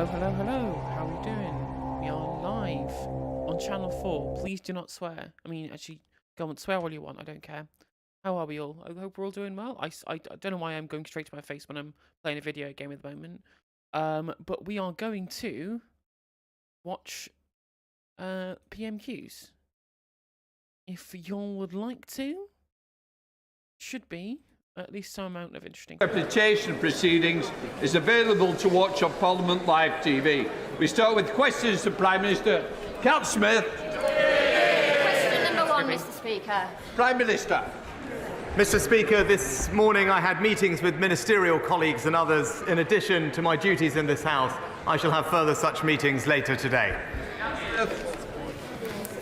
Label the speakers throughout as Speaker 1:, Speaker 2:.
Speaker 1: Hello, hello, hello. How are we doing? We are live on Channel 4. Please do not swear. I mean, actually, go and swear all you want. I don't care. How are we all? I hope we're all doing well. I don't know why I'm going straight to my face when I'm playing a video game at the moment. But we are going to watch PMQs. If y'all would like to, should be at least some amount of interesting.
Speaker 2: Interpretation proceedings is available to watch on Parliament Live TV. We start with questions to Prime Minister. Cat Smith.
Speaker 3: Question number one, Mr. Speaker.
Speaker 2: Prime Minister.
Speaker 4: Mr. Speaker, this morning I had meetings with ministerial colleagues and others. In addition to my duties in this House, I shall have further such meetings later today.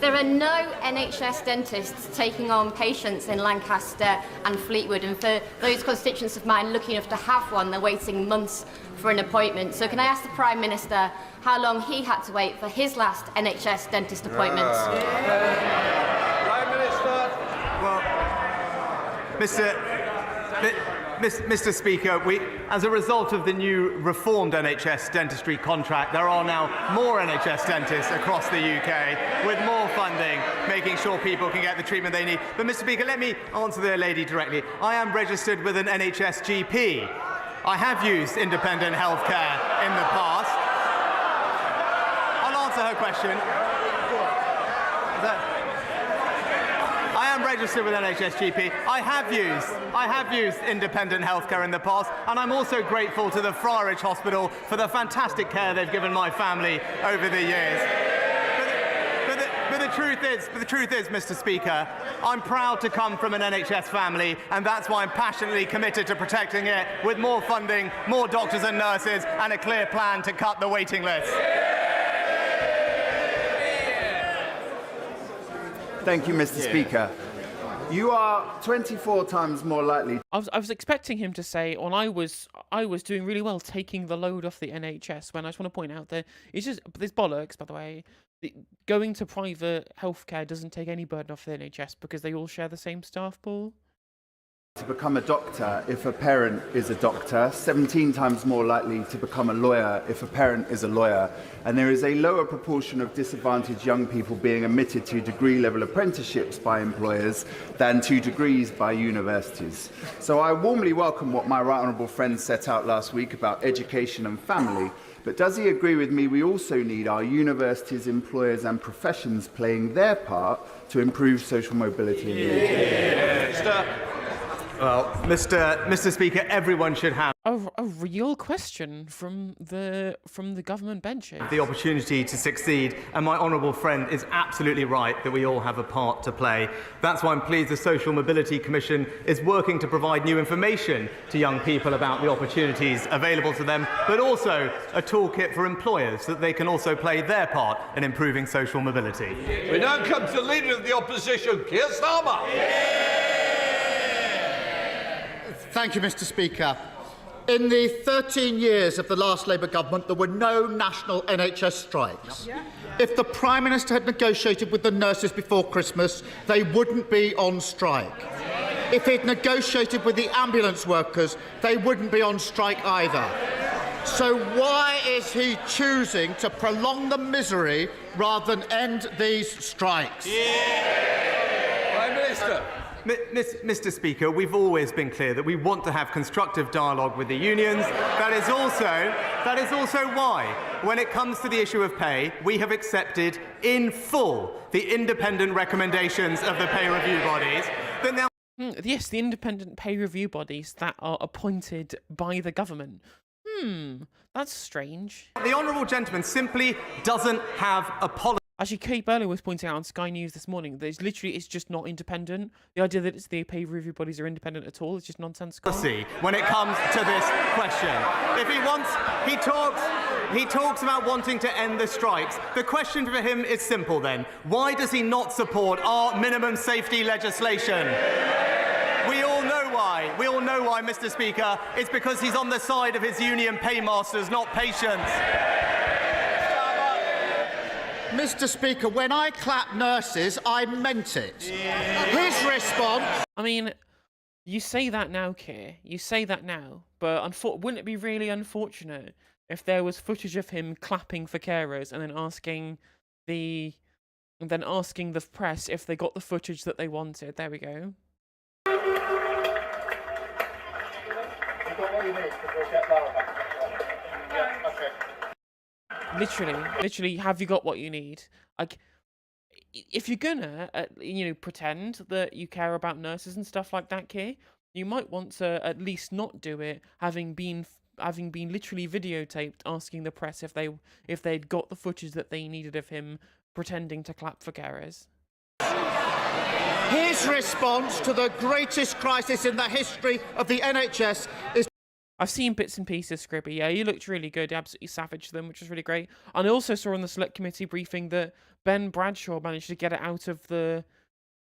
Speaker 3: There are no NHS dentists taking on patients in Lancaster and Fleetwood, and for those constituents of mine lucky enough to have one, they're waiting months for an appointment. So can I ask the Prime Minister how long he had to wait for his last NHS dentist appointment?
Speaker 2: Prime Minister.
Speaker 4: Well, Mr. Speaker, as a result of the new reformed NHS dentistry contract, there are now more NHS dentists across the UK with more funding, making sure people can get the treatment they need. But, Mr. Speaker, let me answer the lady directly. I am registered with an NHS GP. I have used independent healthcare in the past. I'll answer her question. I am registered with NHS GP. I have used independent healthcare in the past, and I'm also grateful to the Friarage Hospital for the fantastic care they've given my family over the years. But the truth is, Mr. Speaker, I'm proud to come from an NHS family, and that's why I'm passionately committed to protecting it with more funding, more doctors and nurses, and a clear plan to cut the waiting list.
Speaker 5: Thank you, Mr. Speaker. You are 24 times more likely.
Speaker 1: I was expecting him to say, "Well, I was doing really well taking the load off the NHS." When I just want to point out that it's just this bollocks. By the way, going to private healthcare doesn't take any burden off the NHS because they all share the same staff pool.
Speaker 5: To become a doctor if a parent is a doctor, 17 times more likely to become a lawyer if a parent is a lawyer, and there is a lower proportion of disadvantaged young people being admitted to degree-level apprenticeships by employers than to degrees by universities. So I warmly welcome what my right honourable friend set out last week about education and family, but does he agree with me we also need our universities, employers and professions playing their part to improve social mobility in the UK?
Speaker 4: Well, Mr. Speaker, everyone should have
Speaker 1: A real question from the government benches.
Speaker 4: the opportunity to succeed, and my honourable friend is absolutely right that we all have a part to play. That's why I'm pleased the Social Mobility Commission is working to provide new information to young people about the opportunities available to them, but also a toolkit for employers so that they can also play their part in improving social mobility.
Speaker 2: We now come to the Leader of the Opposition, Keir Starmer.
Speaker 6: Thank you, Mr. Speaker. In the 13 years of the last Labour government, there were no national NHS strikes. If the Prime Minister had negotiated with the nurses before Christmas, they wouldn't be on strike. If he'd negotiated with the ambulance workers, they wouldn't be on strike either. So why is he choosing to prolong the misery rather than end these strikes?
Speaker 2: Prime Minister.
Speaker 4: Mr. Speaker, we've always been clear that we want to have constructive dialogue with the unions. That is also why, when it comes to the issue of pay, we have accepted in full the independent recommendations of the pay review bodies. That now
Speaker 1: Yes, the independent pay review bodies that are appointed by the government. That's strange.
Speaker 4: the honourable gentleman simply doesn't have a policy.
Speaker 1: Actually, Kate Burley was pointing out on Sky News this morning that it's just not independent. The idea that the pay review bodies are independent at all is just nonsensical.
Speaker 4: When it comes to this question. If he talks about wanting to end the strikes. The question for him is simple then. Why does he not support our minimum safety legislation? We all know why, Mr. Speaker. It's because he's on the side of his union paymasters, not patients.
Speaker 6: Mr. Speaker, when I clap nurses, I meant it. His response...
Speaker 1: I mean, you say that now, Keir. You say that now. But wouldn't it be really unfortunate if there was footage of him clapping for carers and then asking the press if they got the footage that they wanted. There we go. Literally, have you got what you need? Like, if you're gonna, pretend that you care about nurses and stuff like that, Keir, you might want to at least not do it, having been literally videotaped asking the press if they'd got the footage that they needed of him pretending to clap for carers.
Speaker 6: His response to the greatest crisis in the history of the NHS is...
Speaker 1: I've seen bits and pieces, Scribby. Yeah, he looked really good. He absolutely savaged them, which was really great. And I also saw on the select committee briefing that Ben Bradshaw managed to get it out of the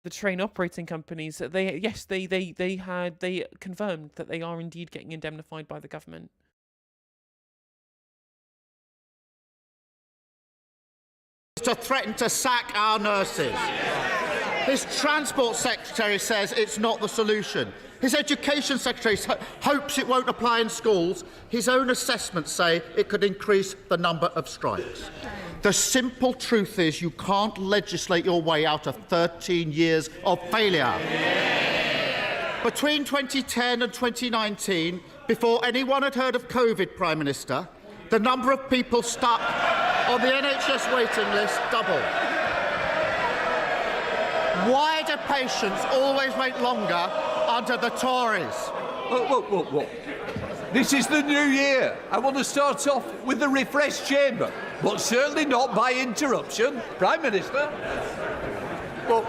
Speaker 1: train operating companies. That they confirmed that they are indeed getting indemnified by the government.
Speaker 6: to threaten to sack our nurses. His Transport Secretary says it's not the solution. His Education Secretary hopes it won't apply in schools. His own assessments say it could increase the number of strikes. The simple truth is you can't legislate your way out of 13 years of failure. Between 2010 and 2019, before anyone had heard of COVID, Prime Minister, the number of people stuck on the NHS waiting list doubled. Why do patients always wait longer under the Tories?
Speaker 2: Whoa. This is the new year. I want to start off with the refreshed chamber, but certainly not by interruption. Prime Minister.
Speaker 4: Well,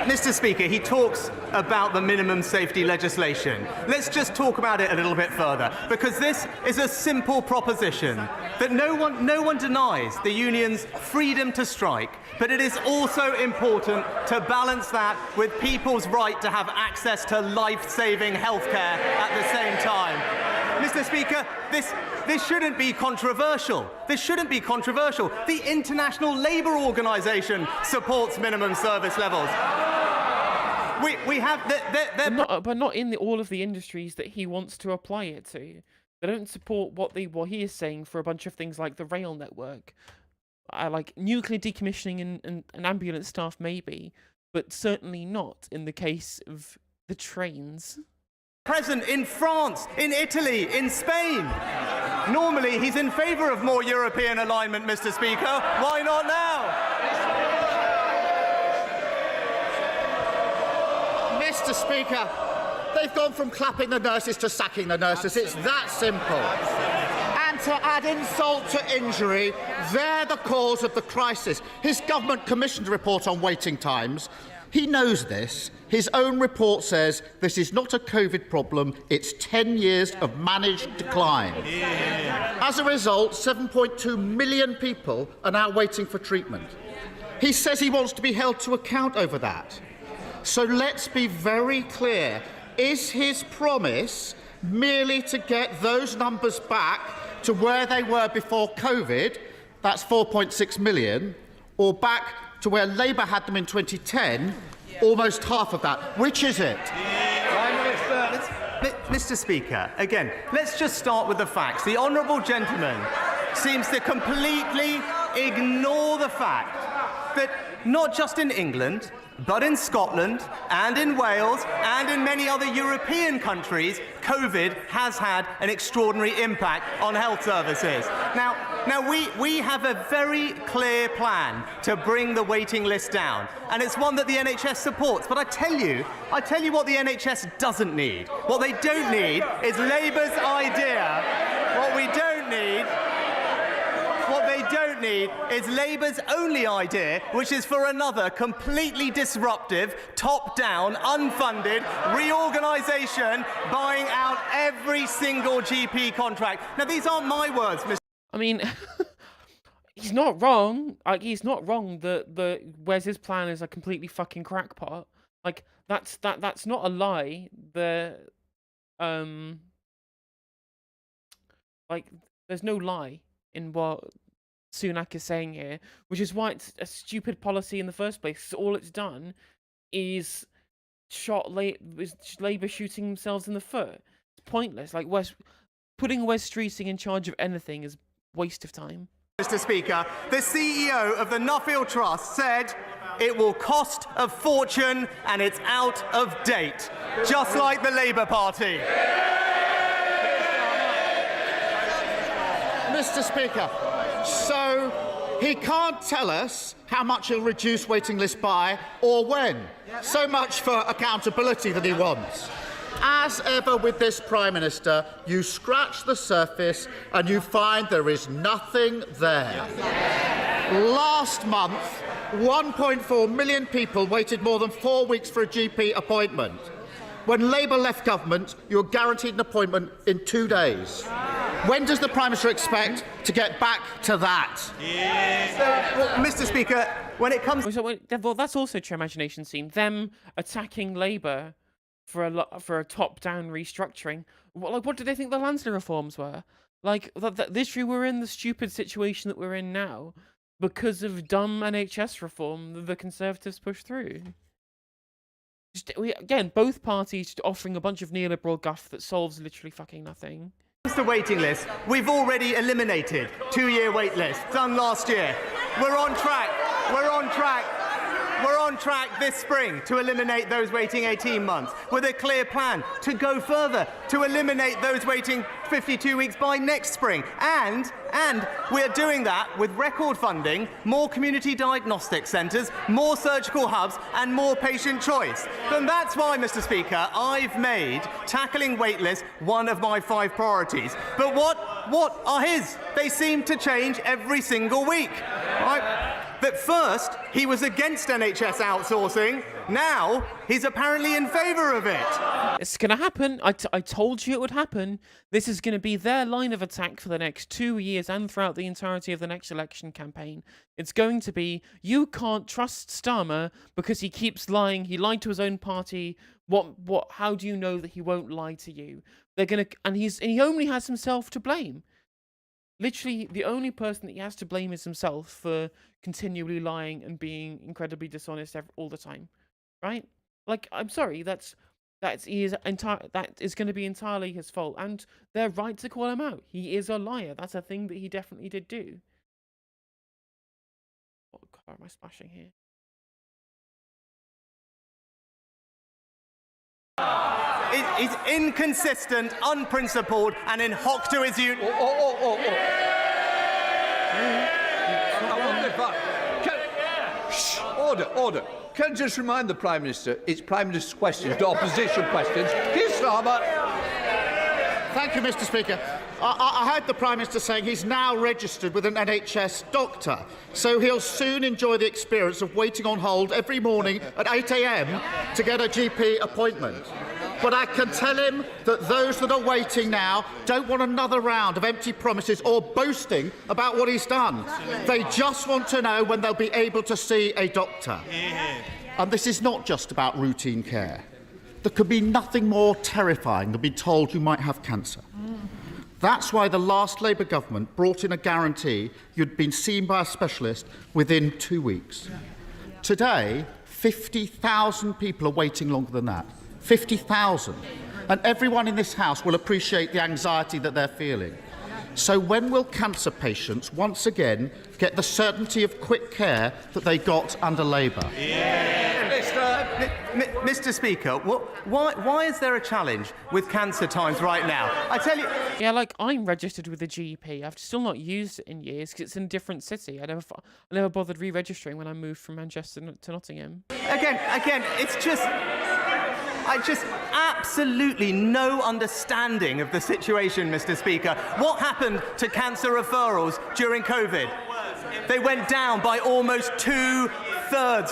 Speaker 4: Mr. Speaker, he talks about the minimum safety legislation. Let's just talk about it a little bit further, because this is a simple proposition that no one denies the union's freedom to strike, but it is also important to balance that with people's right to have access to life-saving healthcare at the same time. Mr. Speaker, this shouldn't be controversial. This shouldn't be controversial. The International Labour Organization supports minimum service levels. We have...
Speaker 1: But not in all of the industries that he wants to apply it to. They don't support what he is saying for a bunch of things like the rail network. Like nuclear decommissioning and ambulance staff maybe, but certainly not in the case of the trains.
Speaker 4: Present in France, in Italy, in Spain. Normally, he's in favour of more European alignment, Mr. Speaker. Why not now?
Speaker 6: Mr. Speaker, they've gone from clapping the nurses to sacking the nurses. It's that simple. And to add insult to injury, they're the cause of the crisis. His government commissioned a report on waiting times. He knows this. His own report says this is not a COVID problem, it's 10 years of managed decline. As a result, 7.2 million people are now waiting for treatment. He says he wants to be held to account over that. So let's be very clear. Is his promise merely to get those numbers back to where they were before COVID, that's 4.6 million, or back to where Labour had them in 2010, almost half of that? Which is it?
Speaker 4: Mr. Speaker, again, let's just start with the facts. The honourable gentleman seems to completely ignore the fact that not just in England, but in Scotland and in Wales and in many other European countries, COVID has had an extraordinary impact on health services. Now we have a very clear plan to bring the waiting list down, and it's one that the NHS supports. But I tell you what the NHS doesn't need. What they don't need is Labour's idea. What they don't need is Labour's only idea, which is for another completely disruptive, top-down, unfunded reorganisation buying out every single GP contract. Now, these aren't my words, Mr.
Speaker 1: I mean, he's not wrong. Like, he's not wrong that Wes's plan is a completely fucking crackpot. Like, that's not a lie. Like, there's no lie in what Sunak is saying here, which is why it's a stupid policy in the first place. So all it's done is Labour shooting themselves in the foot. It's pointless. Like, putting Wes Streeting in charge of anything is waste of time.
Speaker 4: Mr. Speaker, the CEO of the Nuffield Trust said it will cost a fortune and it's out of date, just like the Labour Party.
Speaker 6: Mr. Speaker, so he can't tell us how much he'll reduce waiting lists by or when. So much for accountability that he wants. As ever with this Prime Minister, you scratch the surface and you find there is nothing there. Last month, 1.4 million people waited more than 4 weeks for a GP appointment. When Labour left government, you were guaranteed an appointment in 2 days. When does the Prime Minister expect to get back to that?
Speaker 4: Well, Mr. Speaker, when it comes...
Speaker 1: Well, that's also true imagination scene. Them attacking Labour for a top-down restructuring. What did they think the Lansley reforms were? Literally, we're in the stupid situation that we're in now because of dumb NHS reform that the Conservatives pushed through. Again, both parties just offering a bunch of neoliberal guff that solves literally fucking nothing.
Speaker 4: The waiting list, we've already eliminated 2-year wait lists done last year. We're on track. We're on track. We're on track this spring to eliminate those waiting 18 months with a clear plan to go further, to eliminate those waiting 52 weeks by next spring. And we're doing that with record funding, more community diagnostic centres, more surgical hubs and more patient choice. And that's why, Mr. Speaker, I've made tackling wait lists one of my 5 priorities. But what are his? They seem to change every single week. That first, he was against NHS outsourcing. Now, he's apparently in favour of it.
Speaker 1: It's going to happen. I told you it would happen. This is going to be their line of attack for the next 2 years and throughout the entirety of the next election campaign. It's going to be, you can't trust Starmer because he keeps lying. He lied to his own party. How do you know that he won't lie to you? And he only has himself to blame. Literally, the only person that he has to blame is himself for continually lying and being incredibly dishonest all the time, right? I'm sorry, that is going to be entirely his fault, and they're right to call him out. He is a liar. That's a thing that he definitely did do. What car am I smashing here?
Speaker 4: He's inconsistent, unprincipled, and in hock to his union.
Speaker 2: Order. Can I just remind the Prime Minister, it's Prime Minister's questions, not opposition questions. Keir Starmer.
Speaker 6: Thank you, Mr. Speaker. I heard the Prime Minister saying he's now registered with an NHS doctor, so he'll soon enjoy the experience of waiting on hold every morning at 8 a.m. to get a GP appointment. But I can tell him that those that are waiting now don't want another round of empty promises or boasting about what he's done. They just want to know when they'll be able to see a doctor. And this is not just about routine care. There could be nothing more terrifying than being told you might have cancer. That's why the last Labour government brought in a guarantee you'd been seen by a specialist within 2 weeks. Today, 50,000 people are waiting longer than that. 50,000. And everyone in this House will appreciate the anxiety that they're feeling. So when will cancer patients once again get the certainty of quick care that they got under Labour?
Speaker 4: Mr. Speaker, why is there a challenge with cancer times right now? I tell you...
Speaker 1: Yeah, I'm registered with a GP. I've still not used it in years because it's in a different city. I never bothered re-registering when I moved from Manchester to Nottingham.
Speaker 4: Again, it's just... I just absolutely no understanding of the situation, Mr. Speaker. What happened to cancer referrals during COVID? They went down by almost 2/3,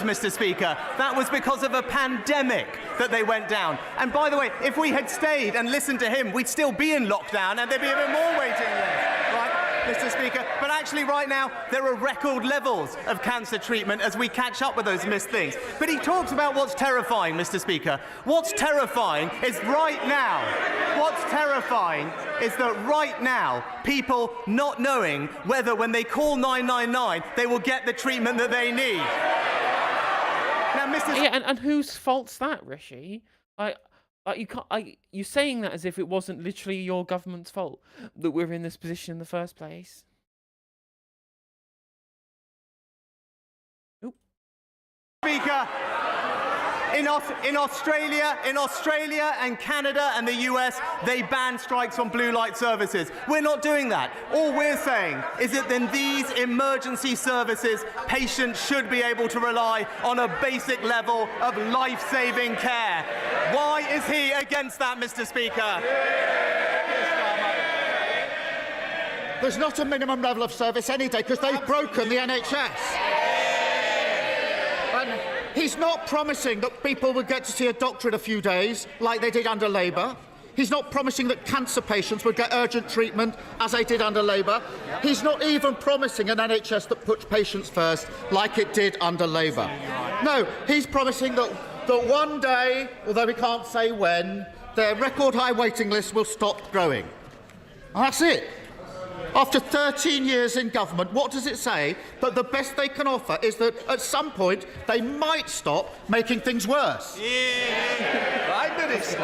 Speaker 4: Mr. Speaker. That was because of a pandemic that they went down. And by the way, if we had stayed and listened to him, we'd still be in lockdown and there'd be even more waiting lists, right, Mr. Speaker? But actually, right now, there are record levels of cancer treatment as we catch up with those missed things. But he talks about what's terrifying, Mr. Speaker. What's terrifying is right now. What's terrifying is that right now, people not knowing whether when they call 999, they will get the treatment that they need. Now, Mr.
Speaker 1: Yeah, and whose fault's that, Rishi? You can't. You're saying that as if it wasn't literally your government's fault that we're in this position in the first place. Oop.
Speaker 4: Speaker, in Australia and Canada and the US, they ban strikes on blue light services. We're not doing that. All we're saying is that in these emergency services, patients should be able to rely on a basic level of life-saving care. Why is he against that, Mr. Speaker?
Speaker 6: There's not a minimum level of service any day because they've broken the NHS. And he's not promising that people would get to see a doctor in a few days like they did under Labour. He's not promising that cancer patients would get urgent treatment as they did under Labour. He's not even promising an NHS that puts patients first like it did under Labour. No, he's promising that one day, although we can't say when, their record-high waiting list will stop growing. And that's it. After 13 years in government, what does it say? That the best they can offer is that at some point they might stop making things worse.
Speaker 2: Prime Minister.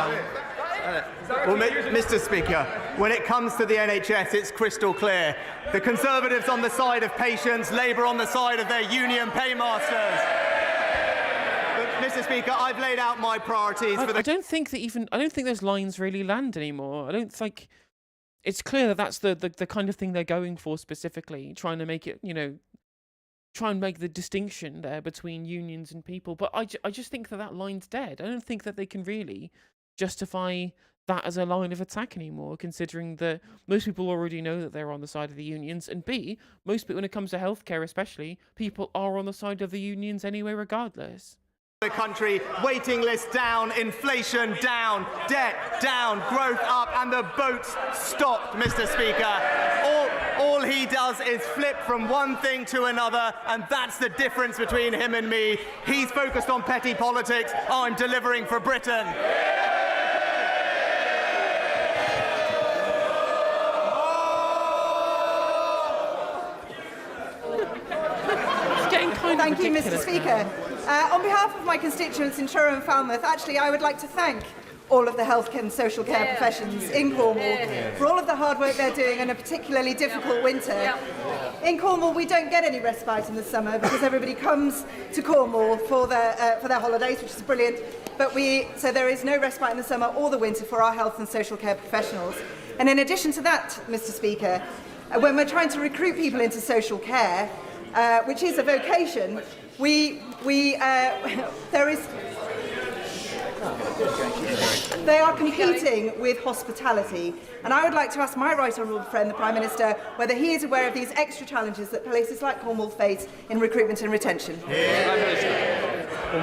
Speaker 4: Well, Mr. Speaker, when it comes to the NHS, it's crystal clear. The Conservatives on the side of patients, Labour on the side of their union paymasters. But, Mr. Speaker, I've laid out my priorities for the...
Speaker 1: I don't think those lines really land anymore. I don't think... It's clear that that's the kind of thing they're going for specifically, trying to make it, try and make the distinction there between unions and people. But I just think that line's dead. I don't think that they can really justify that as a line of attack anymore, considering that most people already know that they're on the side of the unions, and B, most people, when it comes to healthcare especially, people are on the side of the unions anyway regardless.
Speaker 4: The country, waiting lists down, inflation down, debt down, growth up, and the boat's stopped, Mr. Speaker. All he does is flip from one thing to another, and that's the difference between him and me. He's focused on petty politics. I'm delivering for Britain.
Speaker 1: It's getting kind of
Speaker 7: Thank you, Mr.
Speaker 1: ridiculous
Speaker 7: Speaker.
Speaker 1: now.
Speaker 7: On behalf of my constituents in Truro and Falmouth, actually, I would like to thank all of the health and social care professions in Cornwall for all of the hard work they're doing in a particularly difficult winter. In Cornwall, we don't get any respite in the summer because everybody comes to Cornwall for their holidays, which is brilliant. So there is no respite in the summer or the winter for our health and social care professionals. And in addition to that, Mr. Speaker, when we're trying to recruit people into social care, which is a vocation, they are competing with hospitality. And I would like to ask my right honourable friend, the Prime Minister, whether he is aware of these extra challenges that places like Cornwall face in recruitment and retention.
Speaker 4: Well,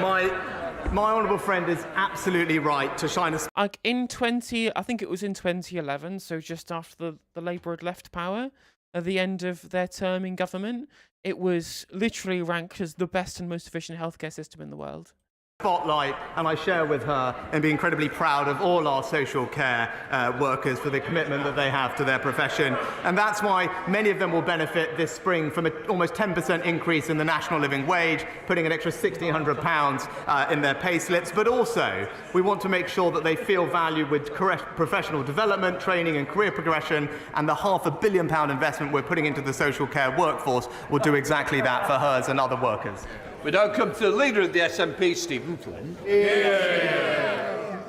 Speaker 4: my honourable friend is absolutely right to shine a...
Speaker 1: I think it was in 2011, so just after the Labour had left power, at the end of their term in government, it was literally ranked as the best and most efficient healthcare system in the world.
Speaker 4: Spotlight, and I share with her and be incredibly proud of all our social care workers for the commitment that they have to their profession. And that's why many of them will benefit this spring from an almost 10% increase in the national living wage, putting an extra £1,600 in their pay slips. But also, we want to make sure that they feel valued with correct professional development, training and career progression, and the £500 million investment we're putting into the social care workforce will do exactly that for hers and other workers.
Speaker 2: We now come to the leader of the SNP, Stephen Flynn.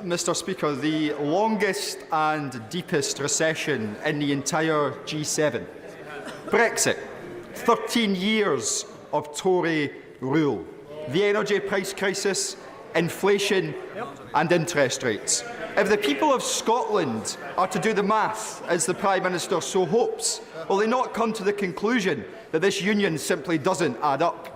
Speaker 8: Mr. Speaker, the longest and deepest recession in the entire G7. Brexit, 13 years of Tory rule. The energy price crisis, inflation and interest rates. If the people of Scotland are to do the math, as the Prime Minister so hopes, will they not come to the conclusion that this union simply doesn't add up?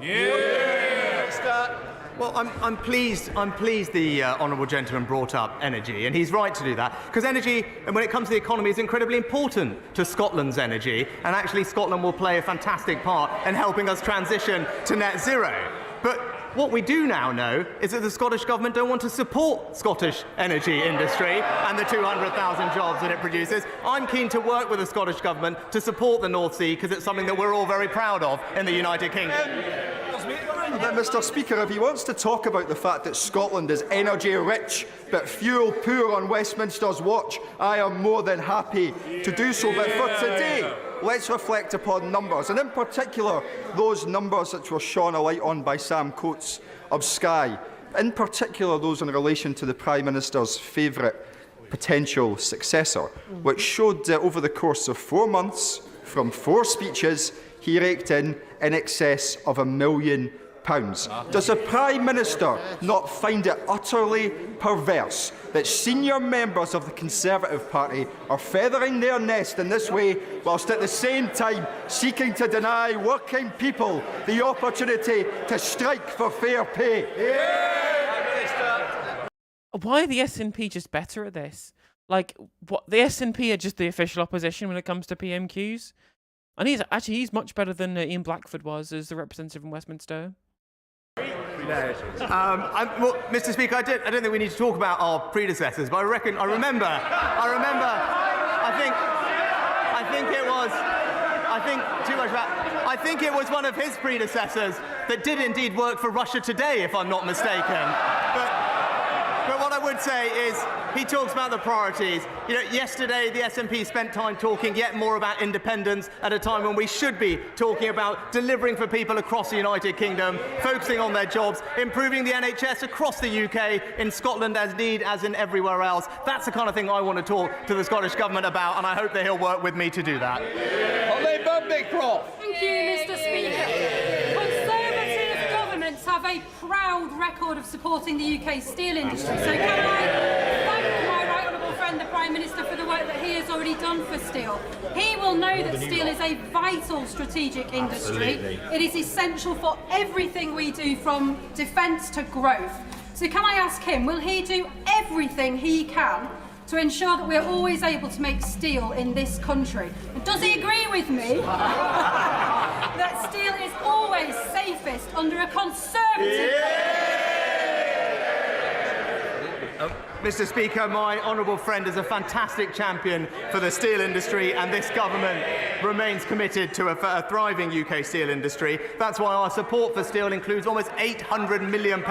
Speaker 4: Well, I'm pleased the honourable gentleman brought up energy, and he's right to do that, because energy, and when it comes to the economy, is incredibly important to Scotland's energy, and actually Scotland will play a fantastic part in helping us transition to net zero. But what we do now know is that the Scottish Government don't want to support Scottish energy industry and the 200,000 jobs that it produces. I'm keen to work with the Scottish Government to support the North Sea, because it's something that we're all very proud of in the United Kingdom.
Speaker 8: Mr. Speaker, if he wants to talk about the fact that Scotland is energy rich but fuel poor on Westminster's watch, I am more than happy to do so. But for today, let's reflect upon numbers, and in particular those numbers which were shone a light on by Sam Coates of Sky, in particular those in relation to the Prime Minister's favourite potential successor, which showed that over the course of 4 months, from 4 speeches, he raked in excess of £1 million. Does the Prime Minister not find it utterly perverse that senior members of the Conservative Party are feathering their nest in this way, whilst at the same time seeking to deny working people the opportunity to strike for fair pay?
Speaker 1: Why are the SNP just better at this? Like, what, the SNP are just the official opposition when it comes to PMQs? And he's much better than Ian Blackford was as the representative in Westminster.
Speaker 4: Well, Mr. Speaker, I don't think we need to talk about our predecessors, but I remember, I think it was one of his predecessors that did indeed work for Russia Today, if I'm not mistaken. But what I would say is he talks about the priorities. You know, yesterday the SNP spent time talking yet more about independence at a time when we should be talking about delivering for people across the United Kingdom, focusing on their jobs, improving the NHS across the UK, in Scotland as in everywhere else. That's the kind of thing I want to talk to the Scottish Government about, and I hope that he'll work with me to do that.
Speaker 2: Thank
Speaker 9: you, Mr. Speaker. Conservative governments have a proud record of supporting the UK steel industry. So can I thank my right honourable friend, the Prime Minister, for the work that he has already done for steel. He will know that steel is a vital strategic industry. Absolutely. It is essential for everything we do, from defence to growth. So can I ask him, will he do everything he can to ensure that we're always able to make steel in this country? And does he agree with me that steel is always safest under a Conservative...
Speaker 4: Mr. Speaker, my honourable friend is a fantastic champion for the steel industry, and this government remains committed to a thriving UK steel industry. That's why our support for steel includes almost £800 million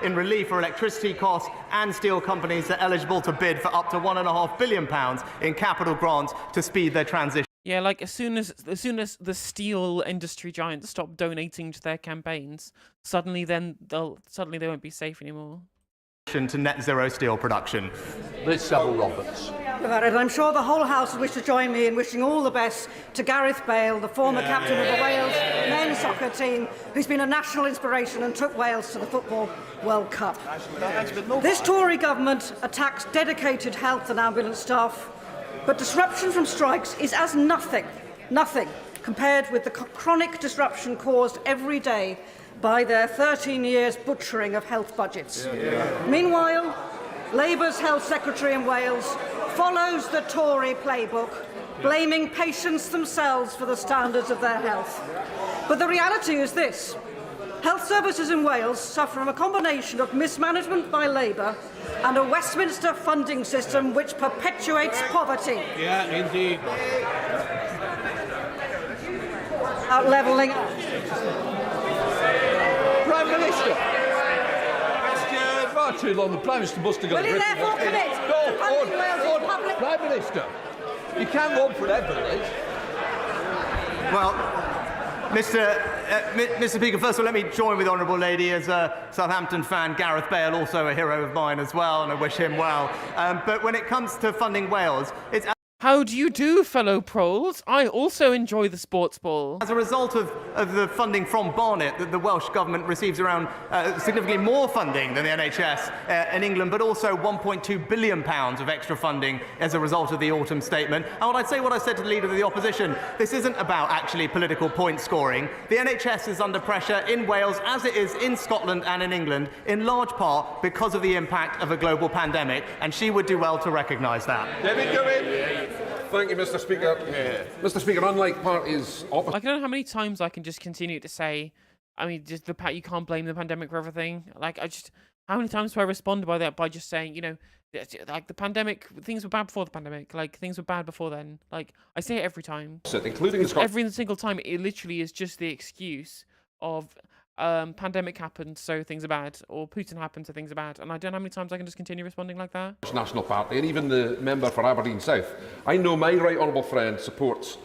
Speaker 4: in relief for electricity costs, and steel companies that are eligible to bid for up to £1.5 billion in capital grants to speed their transition.
Speaker 1: Yeah, like as soon as the steel industry giants stop donating to their campaigns, suddenly they won't be safe anymore.
Speaker 4: To net zero steel production.
Speaker 2: Liz Saville-Roberts.
Speaker 10: I'm sure the whole House will wish to join me in wishing all the best to Gareth Bale, the former captain of the Wales men's soccer team, who's been a national inspiration and took Wales to the Football World Cup. This Tory government attacks dedicated health and ambulance staff, but disruption from strikes is as nothing compared with the chronic disruption caused every day by their 13 years butchering of health budgets. Meanwhile, Labour's Health Secretary in Wales follows the Tory playbook, blaming patients themselves for the standards of their health. But the reality is this: health services in Wales suffer from a combination of mismanagement by Labour and a Westminster funding system which perpetuates poverty.
Speaker 2: Yeah, indeed.
Speaker 10: Out-levelling.
Speaker 2: Prime Minister. Far too long. The Prime Minister must have got.
Speaker 10: Will he therefore commit to funding Wales in public?
Speaker 2: Prime Minister, you can't go on forever, Liz.
Speaker 4: Well, Mr. Speaker, first of all, let me join with the Honourable Lady as a Southampton fan. Gareth Bale, also a hero of mine as well, and I wish him well. But when it comes to funding Wales, it's...
Speaker 1: How do you do, fellow proles? I also enjoy the sports ball.
Speaker 4: As a result of the funding from Barnet, the Welsh Government receives around significantly more funding than the NHS in England, but also £1.2 billion of extra funding as a result of the autumn statement. And I'd say what I said to the Leader of the Opposition, this isn't about actually political point scoring. The NHS is under pressure in Wales, as it is in Scotland and in England, in large part because of the impact of a global pandemic, and she would do well to recognise that.
Speaker 2: David, go in.
Speaker 11: Thank you, Mr. Speaker. Mr. Speaker, unlike parties opposite...
Speaker 1: I don't know how many times I can just continue to say, I mean, just you can't blame the pandemic for everything. Like, how many times do I respond by that by just saying, you know, like the pandemic, things were bad before the pandemic, like things were bad before then. Like, I say it every time.
Speaker 11: Including
Speaker 1: every single time, it literally is just the excuse of pandemic happened, so things are bad, or Putin happened, so things are bad. And I don't know how many times I can just continue responding like that.
Speaker 11: National Party, and even the member for Aberdeen South. I know my right honourable friend supports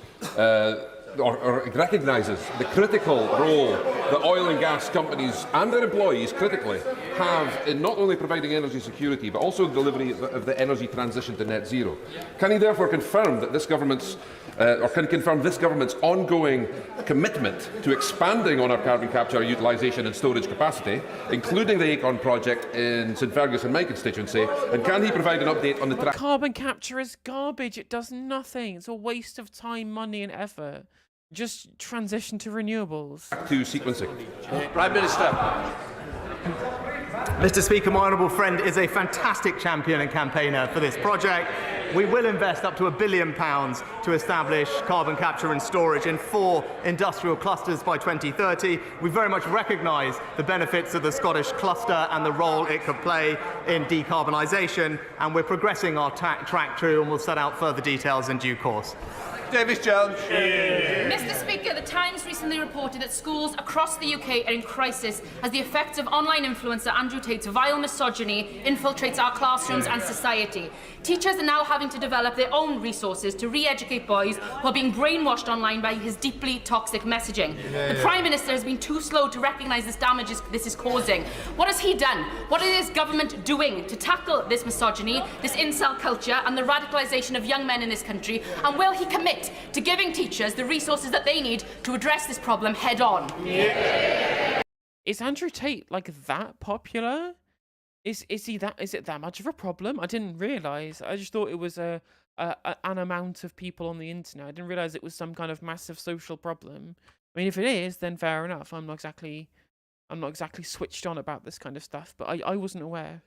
Speaker 11: or recognises the critical role that oil and gas companies and their employees critically have in not only providing energy security but also the delivery of the energy transition to net zero. Can he therefore confirm that this government's ongoing commitment to expanding on our carbon capture utilisation and storage capacity, including the Acorn project in St Fergus in my constituency, and can he provide an update on the
Speaker 1: Carbon capture is garbage. It does nothing. It's a waste of time, money and effort. Just transition to renewables.
Speaker 11: to sequencing?
Speaker 2: Prime Minister.
Speaker 4: Mr. Speaker, my honourable friend is a fantastic champion and campaigner for this project. We will invest up to £1 billion to establish carbon capture and storage in 4 industrial clusters by 2030. We very much recognise the benefits of the Scottish cluster and the role it could play in decarbonisation, and we're progressing our track through, and we'll set out further details in due course.
Speaker 2: Davis Jones.
Speaker 12: Mr. Speaker, the Times recently reported that schools across the UK are in crisis as the effects of online influencer Andrew Tate's vile misogyny infiltrates our classrooms and society. Teachers are now having to develop their own resources to re-educate boys who are being brainwashed online by his deeply toxic messaging. The Prime Minister has been too slow to recognise this damage this is causing. What has he done? What is his government doing to tackle this misogyny, this incel culture and the radicalisation of young men in this country? And will he commit to giving teachers the resources that they need to address this problem head on?
Speaker 1: Is Andrew Tate like that popular? Is it that much of a problem? I didn't realise. I just thought it was an amount of people on the internet. I didn't realise it was some kind of massive social problem. I mean, if it is, then fair enough. I'm not exactly switched on about this kind of stuff, but I wasn't aware.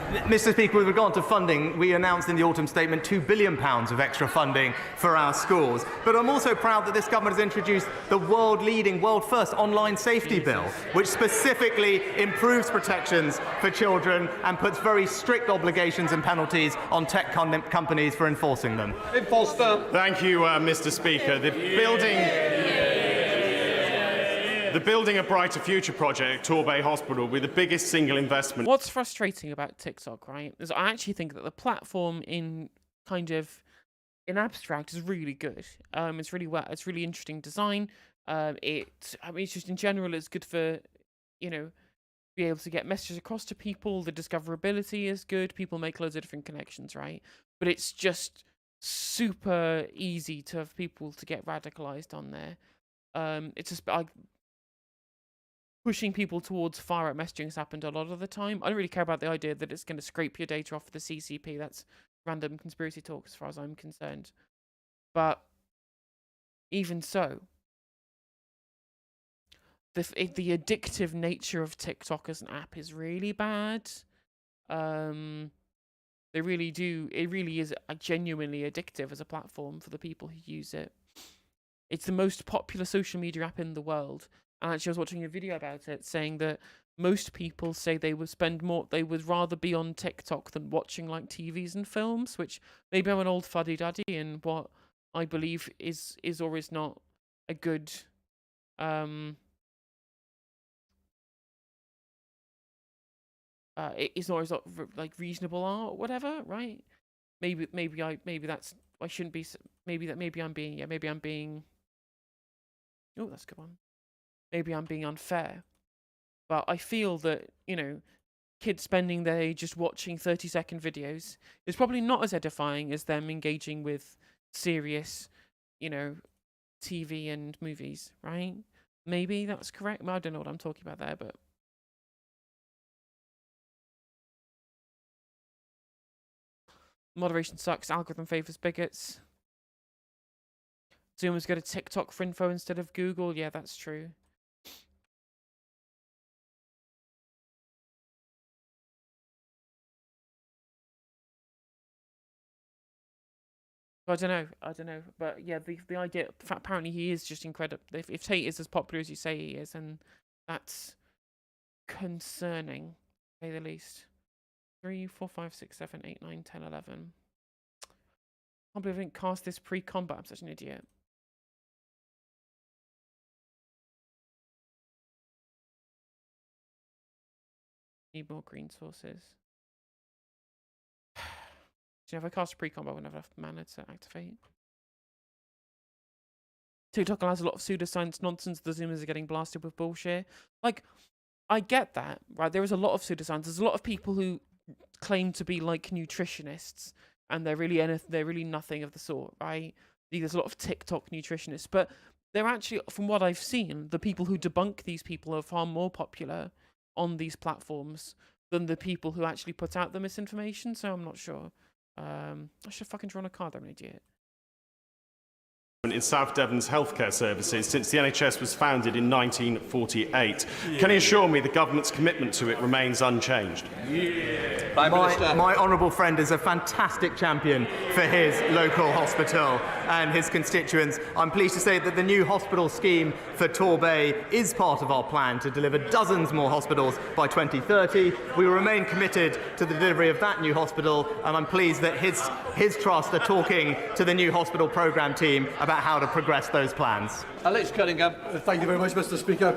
Speaker 4: Mr. Speaker, with regard to funding, we announced in the autumn statement £2 billion of extra funding for our schools. But I'm also proud that this government has introduced the world-leading, world-first online safety bill, which specifically improves protections for children and puts very strict obligations and penalties on tech companies for enforcing them.
Speaker 13: Thank you, Mr. Speaker. The Building a Brighter Future project at Torbay Hospital will be the biggest single investment.
Speaker 1: What's frustrating about TikTok, right, is I actually think that the platform in abstract is really good. It's really interesting design. It's just in general, it's good for, be able to get messages across to people. The discoverability is good. People make loads of different connections, right? But it's just super easy to have people to get radicalized on there. It's just pushing people towards far-out messaging has happened a lot of the time. I don't really care about the idea that it's going to scrape your data off the CCP. That's random conspiracy talk as far as I'm concerned. But even so, the addictive nature of TikTok as an app is really bad. It really is genuinely addictive as a platform for the people who use it. It's the most popular social media app in the world. And actually, I was watching a video about it saying that most people say they would rather be on TikTok than watching like TVs and films, which maybe I'm an old fuddy-duddy and what I believe is or is not a good it's not like reasonable art or whatever, right? Maybe I shouldn't be. Maybe I'm being. Oh, that's a good one. Maybe I'm being unfair, but I feel that kids spending their day just watching 30-second videos is probably not as edifying as them engaging with serious, TV and movies, right? Maybe that's correct. I don't know what I'm talking about there, but. Moderation sucks. Algorithm favors bigots. Zoomers go to TikTok for info instead of Google. Yeah, that's true. I don't know. But yeah, the idea. Apparently, he is just incredible. If Tate is as popular as you say he is, and that's concerning, to say the least. 3, 4, 5, 6, 7, 8, 9, 10, 11. I can't believe I didn't cast this pre-combat. I'm such an idiot. Need more green sources. So if I cast a pre-combo, I won't have enough mana to activate. TikTok has a lot of pseudoscience nonsense. The Zoomers are getting blasted with bullshit. Like, I get that, right? There is a lot of pseudoscience. There's a lot of people who claim to be like nutritionists, and they're really nothing of the sort, right? There's a lot of TikTok nutritionists, but they're actually, from what I've seen, the people who debunk these people are far more popular on these platforms than the people who actually put out the misinformation. So I'm not sure. I should have fucking drawn a card. I'm an idiot.
Speaker 13: In South Devon's healthcare services since the NHS was founded in 1948. Can he assure me the government's commitment to it remains unchanged?
Speaker 4: My honourable friend is a fantastic champion for his local hospital and his constituents. I'm pleased to say that the new hospital scheme for Torbay is part of our plan to deliver dozens more hospitals by 2030. We remain committed to the delivery of that new hospital, and I'm pleased that his trust are talking to the new hospital programme team about how to progress those plans.
Speaker 2: Alex Cunningham.
Speaker 14: Thank you very much, Mr. Speaker.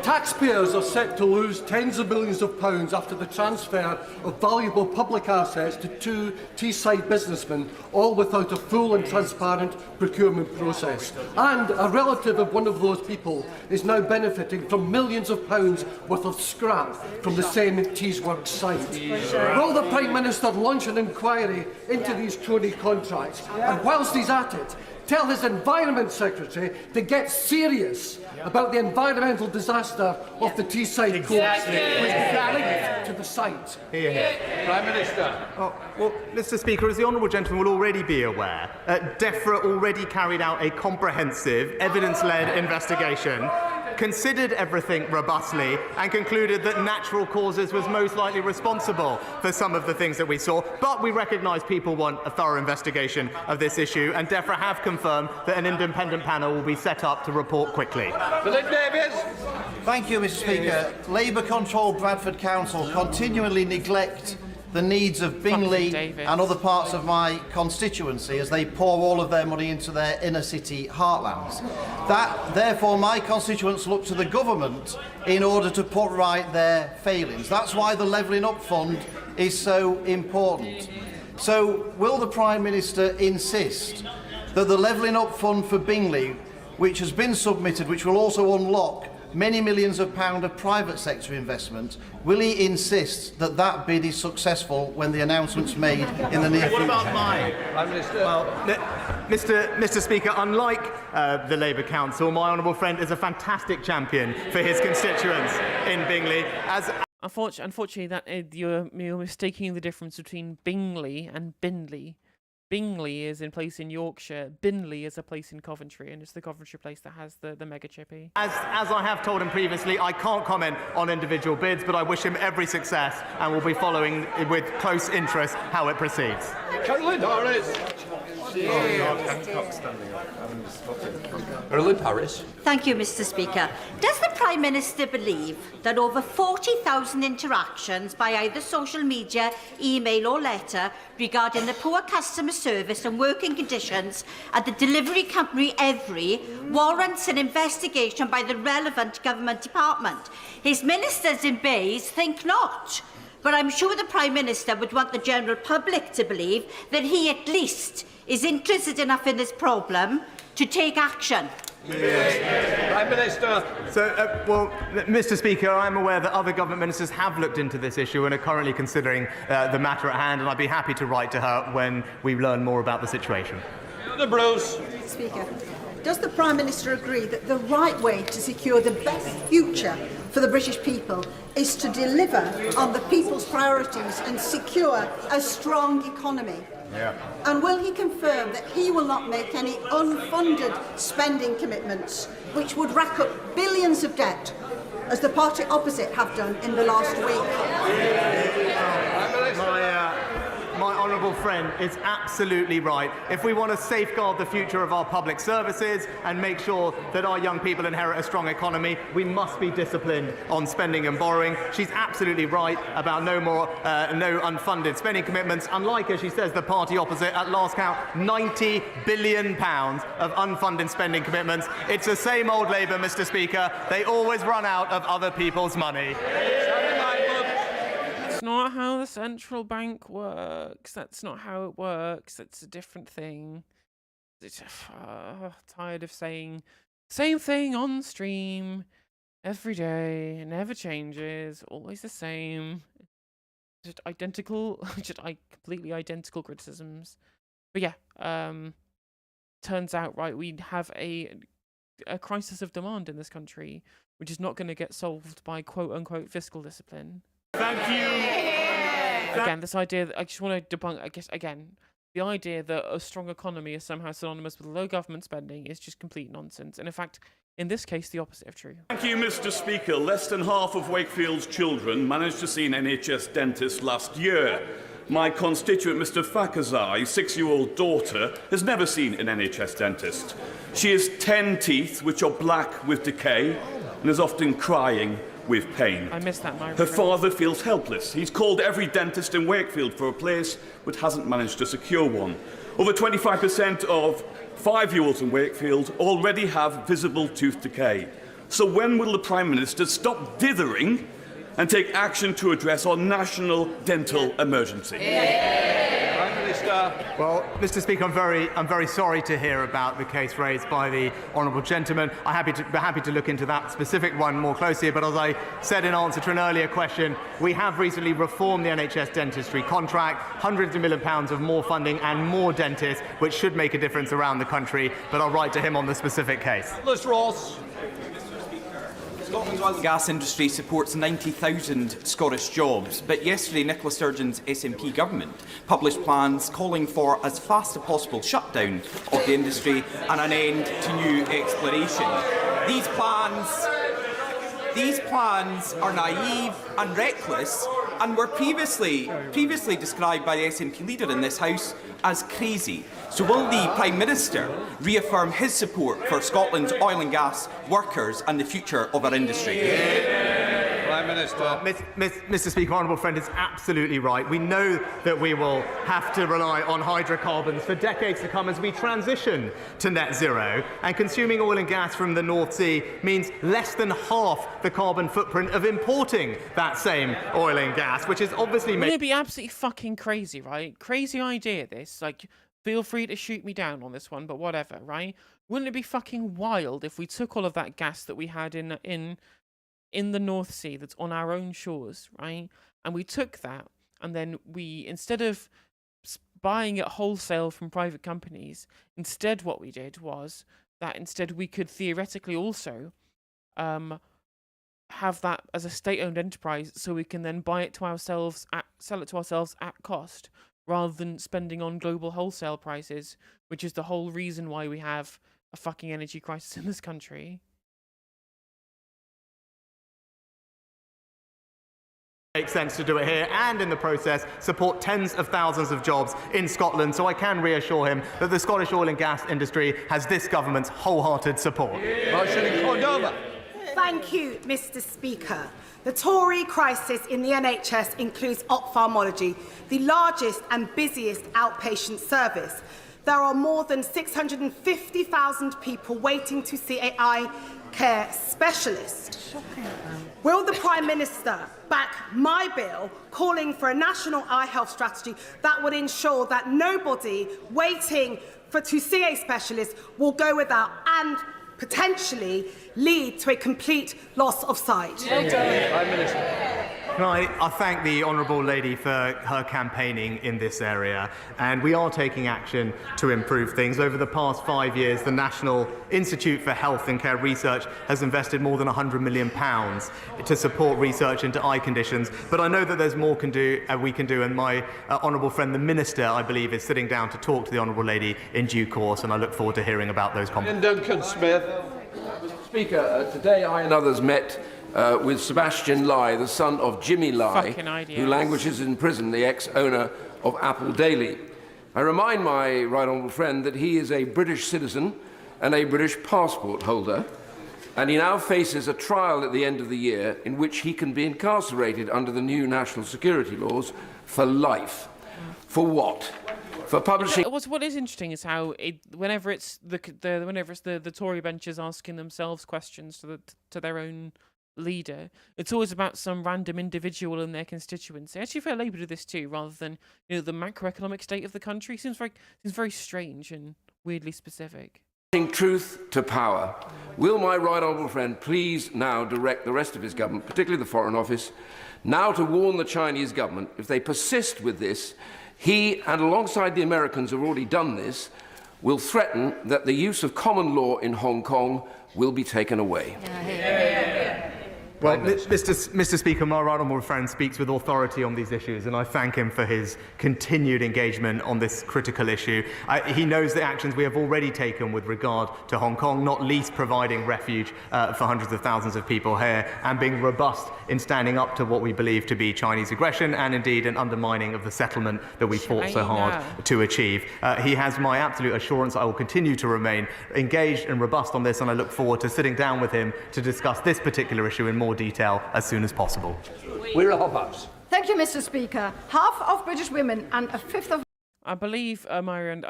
Speaker 14: Taxpayers are set to lose tens of millions of pounds after the transfer of valuable public assets to two Teesside businessmen, all without a full and transparent procurement process. And a relative of one of those people is now benefiting from millions of pounds worth of scrap from the same Teesworks site. Will the Prime Minister launch an inquiry into these crony contracts? And whilst he's at it, tell his Environment Secretary to get serious about the environmental disaster of the Teesside coast, which is linked to the site.
Speaker 2: Prime Minister.
Speaker 4: Well, Mr. Speaker, as the honourable gentleman will already be aware, DEFRA already carried out a comprehensive, evidence-led investigation, considered everything robustly, and concluded that natural causes was most likely responsible for some of the things that we saw. But we recognise people want a thorough investigation of this issue, and DEFRA have confirmed that an independent panel will be set up to report quickly.
Speaker 2: Philip Davies.
Speaker 15: Thank you, Mr. Speaker. Labour-controlled Bradford Council continually neglect the needs of Bingley and other parts of my constituency as they pour all of their money into their inner city heartlands. Therefore, my constituents look to the government in order to put right their failings. That's why the Levelling Up Fund is so important. So, will the Prime Minister insist that the Levelling Up Fund for Bingley, which has been submitted, which will also unlock many millions of pounds of private sector investment, will he insist that that bid is successful when the announcement's made in the near future?
Speaker 4: What about mine?
Speaker 2: Prime Minister.
Speaker 4: Well, Mr. Speaker, unlike the Labour Council, my honourable friend is a fantastic champion for his constituents in Bingley.
Speaker 1: Unfortunately, that you're mistaking the difference between Bingley and Bindley. Bingley is in place in Yorkshire. Binley is a place in Coventry, and it's the Coventry place that has the mega chippy.
Speaker 4: As I have told him previously, I can't comment on individual bids, but I wish him every success and will be following with close interest how it proceeds.
Speaker 2: Caroline Harris. Caroline Harris.
Speaker 16: Thank you, Mr. Speaker. Does the Prime Minister believe that over 40,000 interactions by either social media, email or letter regarding the poor customer service and working conditions at the delivery company Every warrants an investigation by the relevant government department? His ministers in Bays think not. But I'm sure the Prime Minister would want the general public to believe that he at least is interested enough in this problem to take action.
Speaker 2: Prime Minister.
Speaker 4: So, well, Mr. Speaker, I'm aware that other government ministers have looked into this issue and are currently considering the matter at hand, and I'd be happy to write to her when we learn more about the situation.
Speaker 2: The Bruce.
Speaker 7: Speaker, does the Prime Minister agree that the right way to secure the best future for the British people is to deliver on the people's priorities and secure a strong economy?
Speaker 4: Yeah.
Speaker 7: And will he confirm that he will not make any unfunded spending commitments which would rack up billions of debt, as the party opposite have done in the last week?
Speaker 4: My honourable friend is absolutely right. If we want to safeguard the future of our public services and make sure that our young people inherit a strong economy, we must be disciplined on spending and borrowing. She's absolutely right about no unfunded spending commitments. Unlike, as she says, the party opposite, at last count, £90 billion of unfunded spending commitments. It's the same old Labour, Mr. Speaker. They always run out of other people's money.
Speaker 1: not how the central bank works. That's not how it works. It's a different thing. Tired of saying same thing on stream every day. It never changes. Always the same. Just identical. Completely identical criticisms. But yeah, turns out, right, we have a crisis of demand in this country, which is not going to get solved by quote-unquote fiscal discipline.
Speaker 17: Thank you.
Speaker 1: Again, this idea that I just want to debunk, I guess, again, the idea that a strong economy is somehow synonymous with low government spending is just complete nonsense. And in fact, in this case, the opposite of true.
Speaker 17: Thank you, Mr. Speaker. Less than half of Wakefield's children managed to see an NHS dentist last year. My constituent, Mr. Fakazai's 6-year-old daughter has never seen an NHS dentist. She has 10 teeth, which are black with decay, and is often crying with pain.
Speaker 1: I missed that,
Speaker 17: Her father feels helpless. He's called every dentist in Wakefield for a place, but hasn't managed to secure one. Over 25% of 5-year-olds in Wakefield already have visible tooth decay. So when will the Prime Minister stop dithering and take action to address our national dental emergency?
Speaker 2: Prime Minister.
Speaker 4: Well, Mr. Speaker, I'm very sorry to hear about the case raised by the honourable gentleman. I'm happy to look into that specific one more closely. But as I said in answer to an earlier question, we have recently reformed the NHS dentistry contract, hundreds of million pounds of more funding and more dentists, which should make a difference around the country. But I'll write to him on the specific case.
Speaker 2: Liz Ross.
Speaker 18: Scotland's oil and gas industry supports 90,000 Scottish jobs, but yesterday Nicola Sturgeon's SNP government published plans calling for as fast as possible shutdown of the industry and an end to new exploration. These plans are naive and reckless and were previously described by the SNP leader in this House as crazy. So will the Prime Minister reaffirm his support for Scotland's oil and gas workers and the future of our industry?
Speaker 2: Prime Minister.
Speaker 4: Mr. Speaker, honourable friend is absolutely right. We know that we will have to rely on hydrocarbons for decades to come as we transition to net zero. And consuming oil and gas from the North Sea means less than half the carbon footprint of importing that same oil and gas, which is obviously
Speaker 1: Wouldn't it be absolutely fucking crazy, right? Crazy idea, this. Like, feel free to shoot me down on this one, but whatever, right? Wouldn't it be fucking wild if we took all of that gas that we had in the North Sea that's on our own shores, right? And we took that, and then we, instead of buying it wholesale from private companies, instead what we did was that instead we could theoretically also have that as a state-owned enterprise, so we can then buy it to ourselves, sell it to ourselves at cost, rather than spending on global wholesale prices, which is the whole reason why we have a fucking energy crisis in this country.
Speaker 4: Makes sense to do it here and in the process support tens of thousands of jobs in Scotland, so I can reassure him that the Scottish oil and gas industry has this government's wholehearted support.
Speaker 19: Thank you, Mr. Speaker. The Tory crisis in the NHS includes ophthalmology, the largest and busiest outpatient service. There are more than 650,000 people waiting to see an eye care specialist. Will the Prime Minister back my bill calling for a national eye health strategy that would ensure that nobody waiting to see a specialist will go without and potentially lead to a complete loss of sight?
Speaker 2: Prime Minister.
Speaker 4: Can I thank the honourable lady for her campaigning in this area, and we are taking action to improve things. Over the past 5 years, the National Institute for Health and Care Research has invested more than £100 million to support research into eye conditions, but I know that there's more we can do, and my honourable friend, the Minister, I believe, is sitting down to talk to the honourable lady in due course, and I look forward to hearing about those comments.
Speaker 2: Duncan Smith.
Speaker 11: Speaker, today I and others met with Sebastian Lai, the son of Jimmy Lai, who languishes in prison, the ex-owner of Apple Daily. I remind my right honourable friend that he is a British citizen and a British passport holder, and he now faces a trial at the end of the year in which he can be incarcerated under the new national security laws for life. For what? For publishing.
Speaker 1: What is interesting is how whenever it's the Tory benches asking themselves questions to their own leader. It's always about some random individual in their constituency. I actually feel Labour do this too, rather than the macroeconomic state of the country. Seems very strange and weirdly specific.
Speaker 20: Truth to power. Will my right honourable friend please now direct the rest of his government, particularly the Foreign Office, now to warn the Chinese government if they persist with this, he, and alongside the Americans who have already done this, will threaten that the use of common law in Hong Kong will be taken away.
Speaker 4: Well, Mr. Speaker, my right honourable friend speaks with authority on these issues, and I thank him for his continued engagement on this critical issue. He knows the actions we have already taken with regard to Hong Kong, not least providing refuge for hundreds of thousands of people here, and being robust in standing up to what we believe to be Chinese aggression and indeed an undermining of the settlement that we fought so hard to achieve. He has my absolute assurance I will continue to remain engaged and robust on this, and I look forward to sitting down with him to discuss this particular issue in more detail as soon as possible.
Speaker 2: We're up, House.
Speaker 10: Thank you, Mr. Speaker. Half of British women and a fifth of...
Speaker 1: I believe, Myron,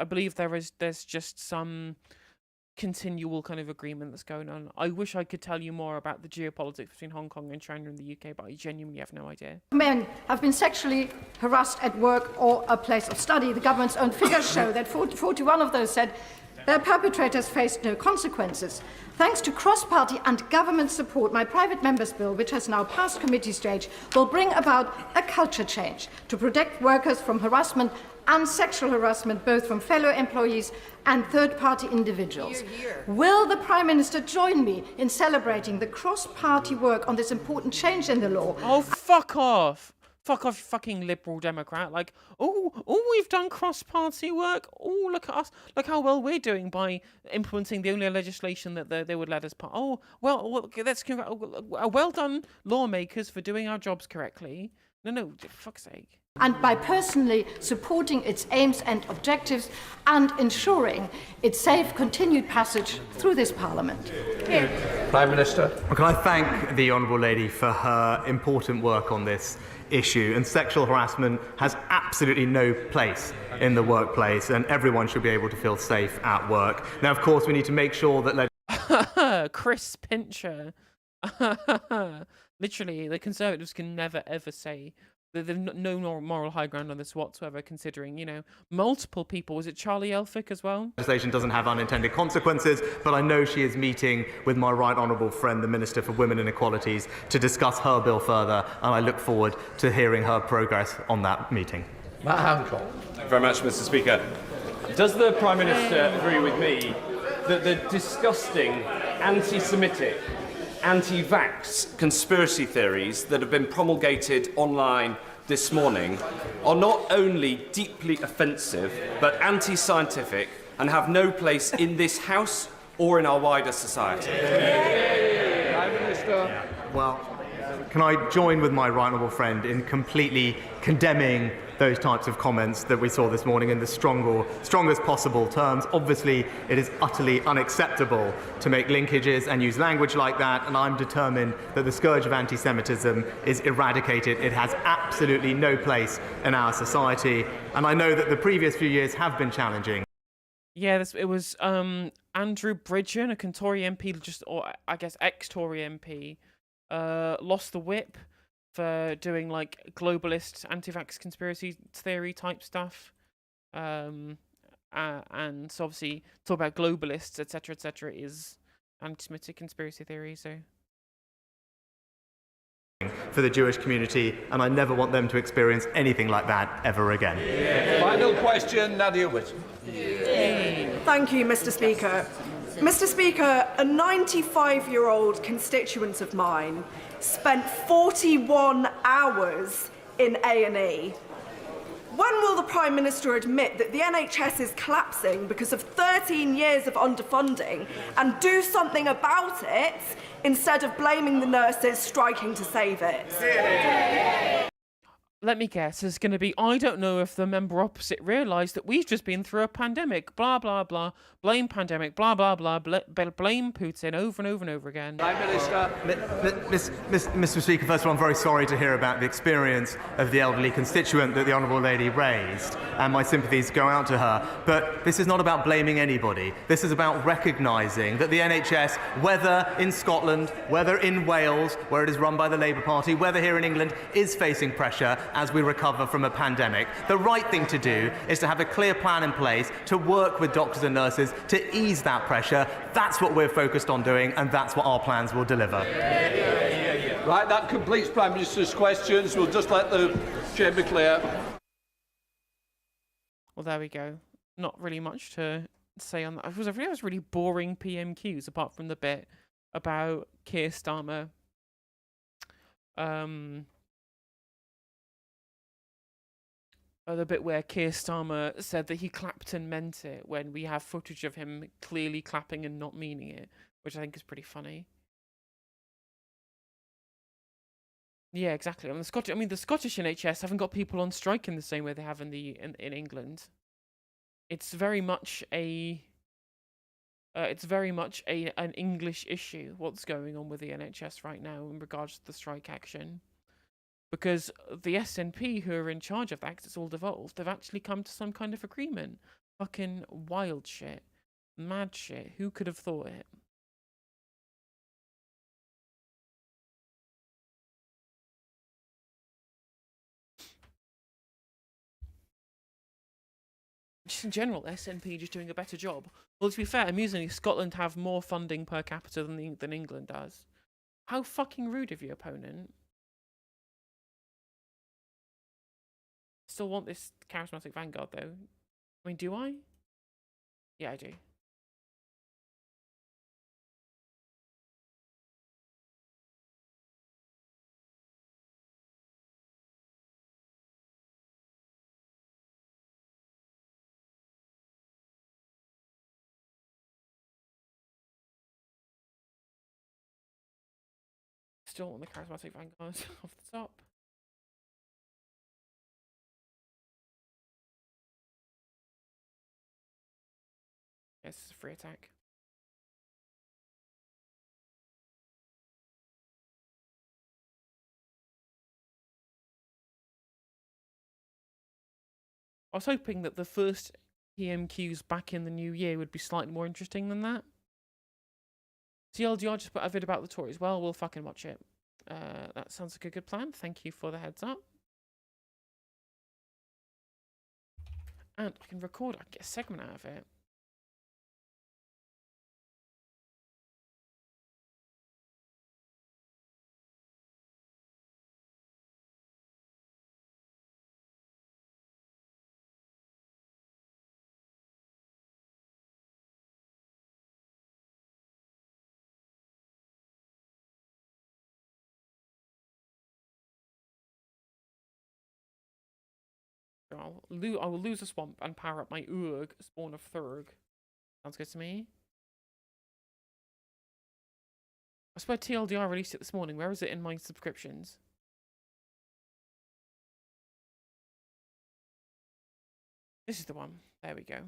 Speaker 1: there's just some continual kind of agreement that's going on. I wish I could tell you more about the geopolitics between Hong Kong and China and the UK, but I genuinely have no idea.
Speaker 10: Men have been sexually harassed at work or a place of study. The government's own figures show that 41 of those said their perpetrators faced no consequences. Thanks to cross-party and government support, my private member's bill, which has now passed committee stage, will bring about a culture change to protect workers from harassment and sexual harassment, both from fellow employees and third-party individuals. Hear, hear. Will the Prime Minister join me in celebrating the cross-party work on this important change in the law?
Speaker 1: Oh, fuck off! Fuck off, you fucking Liberal Democrat. Like, we've done cross-party work. Oh, look at us. Look how well we're doing by implementing the only legislation that they would let us pass. Oh, well, well done, lawmakers, for doing our jobs correctly. No, for fuck's sake.
Speaker 10: And by personally supporting its aims and objectives and ensuring its safe continued passage through this Parliament.
Speaker 2: Prime Minister.
Speaker 4: Can I thank the Honourable Lady for her important work on this issue? And sexual harassment has absolutely no place in the workplace, and everyone should be able to feel safe at work. Now, of course, we need to make sure that...
Speaker 1: Chris Pincher. Literally, the Conservatives can never, ever say... There's no moral high ground on this whatsoever, considering, multiple people. Was it Charlie Elphick as well?
Speaker 4: Legislation doesn't have unintended consequences, but I know she is meeting with my right honourable friend, the Minister for Women and Equalities, to discuss her bill further, and I look forward to hearing her progress on that meeting.
Speaker 2: Matt Hancock.
Speaker 21: Thank you very much, Mr. Speaker. Does the Prime Minister agree with me that the disgusting anti-Semitic, anti-vax conspiracy theories that have been promulgated online this morning are not only deeply offensive but anti-scientific and have no place in this House or in our wider society?
Speaker 4: Well, can I join with my right honourable friend in completely condemning those types of comments that we saw this morning in the strongest possible terms? Obviously, it is utterly unacceptable to make linkages and use language like that, and I'm determined that the scourge of anti-Semitism is eradicated. It has absolutely no place in our society, and I know that the previous few years have been challenging.
Speaker 1: Yeah, it was Andrew Bridgen, a Tory MP, or I guess ex-Tory MP, lost the whip for doing globalist anti-vax conspiracy theory type stuff, and so obviously talk about globalists, etc., is anti-Semitic conspiracy theory. So
Speaker 4: for the Jewish community, and I never want them to experience anything like that ever again.
Speaker 2: Final question, Nadia Whitten.
Speaker 22: Thank you, Mr. Speaker. Mr. Speaker, a 95-year-old constituent of mine spent 41 hours in A&E. When will the Prime Minister admit that the NHS is collapsing because of 13 years of underfunding and do something about it instead of blaming the nurses striking to save it?
Speaker 1: Let me guess, it's going to be, I don't know if the member opposite realised that we've just been through a pandemic, blah, blah, blah, blame pandemic, blah, blah, blah, blame Putin over and over and over again.
Speaker 2: Prime Minister.
Speaker 4: Mr. Speaker, first of all, I'm very sorry to hear about the experience of the elderly constituent that the Honourable Lady raised, and my sympathies go out to her. But this is not about blaming anybody. This is about recognising that the NHS, whether in Scotland, whether in Wales, where it is run by the Labour Party, whether here in England, is facing pressure as we recover from a pandemic. The right thing to do is to have a clear plan in place to work with doctors and nurses to ease that pressure. That's what we're focused on doing, and that's what our plans will deliver.
Speaker 2: Right, that completes Prime Minister's questions. We'll just let the chamber clear.
Speaker 1: Well, there we go. Not really much to say on that. It was really boring PMQs, apart from the bit about Keir Starmer. The bit where Keir Starmer said that he clapped and meant it, when we have footage of him clearly clapping and not meaning it, which I think is pretty funny. Yeah, exactly. The Scottish NHS haven't got people on strike in the same way they have in England. It's very much an English issue. What's going on with the NHS right now in regards to the strike action? Because the SNP, who are in charge of that, 'cause it's all devolved, they've actually come to some kind of agreement. Fucking wild shit. Mad shit. Who could have thought it? Just in general, SNP just doing a better job. Well, to be fair, amusingly, Scotland have more funding per capita than England does. How fucking rude of you, opponent. Still want this charismatic vanguard, though. I mean, do I? Yeah, I do. Still want the charismatic vanguard off the top. Yes, it's a free attack. I was hoping that the first PMQs back in the new year would be slightly more interesting than that. TLDR just put a vid about the Tories. Well, we'll fucking watch it. That sounds like a good plan. Thank you for the heads up. And I can record, I can get a segment out of it. I will lose a swamp and power up my Urg, spawn of Thurg. Sounds good to me. I swear TLDR released it this morning. Where is it in my subscriptions? This is the one. There we go.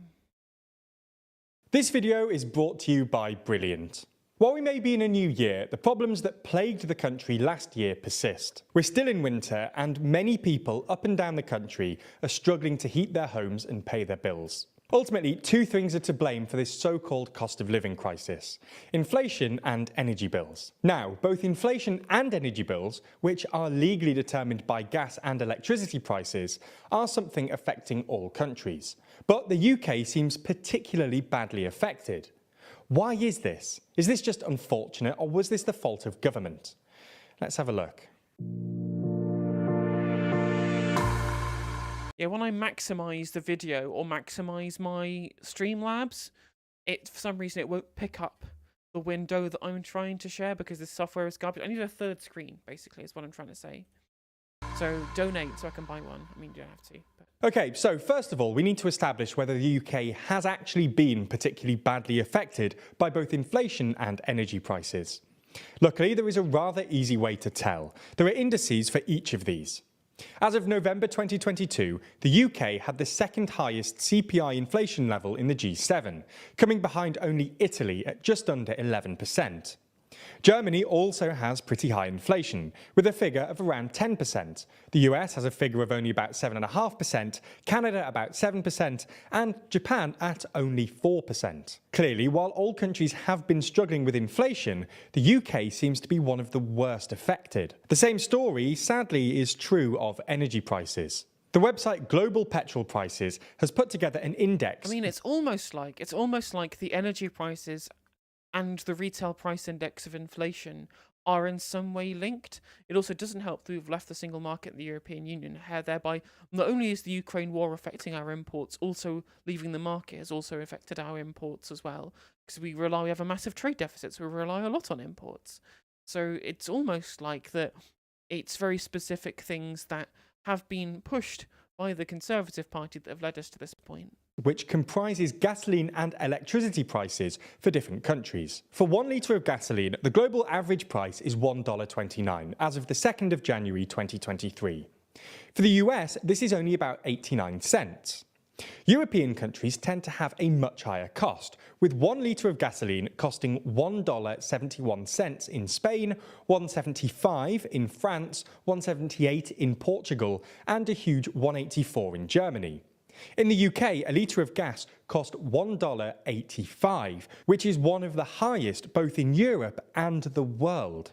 Speaker 3: This video is brought to you by Brilliant. While we may be in a new year, the problems that plagued the country last year persist. We're still in winter, and many people up and down the country are struggling to heat their homes and pay their bills. Ultimately, two things are to blame for this so-called cost of living crisis: inflation and energy bills. Now, both inflation and energy bills, which are legally determined by gas and electricity prices, are something affecting all countries. But the UK seems particularly badly affected. Why is this? Is this just unfortunate, or was this the fault of government? Let's have a look.
Speaker 1: Yeah, when I maximise the video or maximise my Streamlabs, for some reason it won't pick up the window that I'm trying to share because the software is garbage. I need a third screen, basically, is what I'm trying to say. So donate so I can buy one. I mean, you don't have to. But...
Speaker 3: Okay, so first of all, we need to establish whether the UK has actually been particularly badly affected by both inflation and energy prices. Luckily, there is a rather easy way to tell. There are indices for each of these. As of November 2022, the UK had the second highest CPI inflation level in the G7, coming behind only Italy at just under 11%. Germany also has pretty high inflation, with a figure of around 10%. The US has a figure of only about 7.5%, Canada about 7%, and Japan at only 4%. Clearly, while all countries have been struggling with inflation, the UK seems to be one of the worst affected. The same story, sadly, is true of energy prices. The website Global Petrol Prices has put together an index.
Speaker 1: I mean, it's almost like the energy prices and the retail price index of inflation are in some way linked. It also doesn't help that we've left the single market in the European Union, thereby not only is the Ukraine war affecting our imports, also leaving the market has also affected our imports as well, because we have a massive trade deficit, so we rely a lot on imports. So it's almost like that it's very specific things that have been pushed by the Conservative Party that have led us to this point,
Speaker 3: which comprises gasoline and electricity prices for different countries. For 1 litre of gasoline, the global average price is $1.29 as of the 2nd of January 2023. For the US, this is only about 89 cents. European countries tend to have a much higher cost, with 1 litre of gasoline costing $1.71 in Spain, $1.75 in France, $1.78 in Portugal, and a huge $1.84 in Germany. In the UK, a litre of gas cost $1.85, which is one of the highest both in Europe and the world.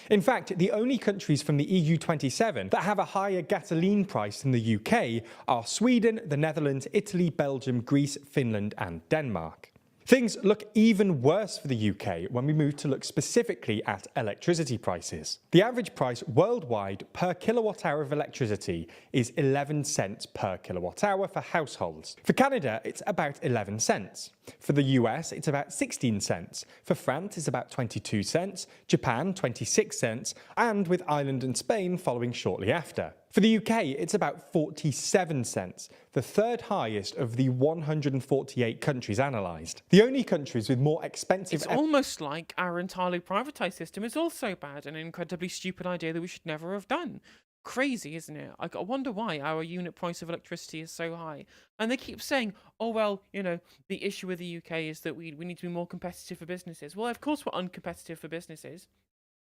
Speaker 3: In fact, the only countries from the EU27 that have a higher gasoline price than the UK are Sweden, the Netherlands, Italy, Belgium, Greece, Finland, and Denmark. Things look even worse for the UK when we move to look specifically at electricity prices. The average price worldwide per kilowatt hour of electricity is 11 cents per kilowatt hour for households. For Canada, it's about 11 cents. For the US, it's about 16 cents. For France, it's about 22 cents. Japan, 26 cents. And with Ireland and Spain following shortly after. For the UK, it's about 47 cents, the third highest of the 148 countries analysed. The only countries with more expensive...
Speaker 1: It's almost like our entirely privatised system is also bad, an incredibly stupid idea that we should never have done. Crazy, isn't it? I wonder why our unit price of electricity is so high. And they keep saying, oh, well, you know, the issue with the UK is that we need to be more competitive for businesses. Well, of course we're uncompetitive for businesses,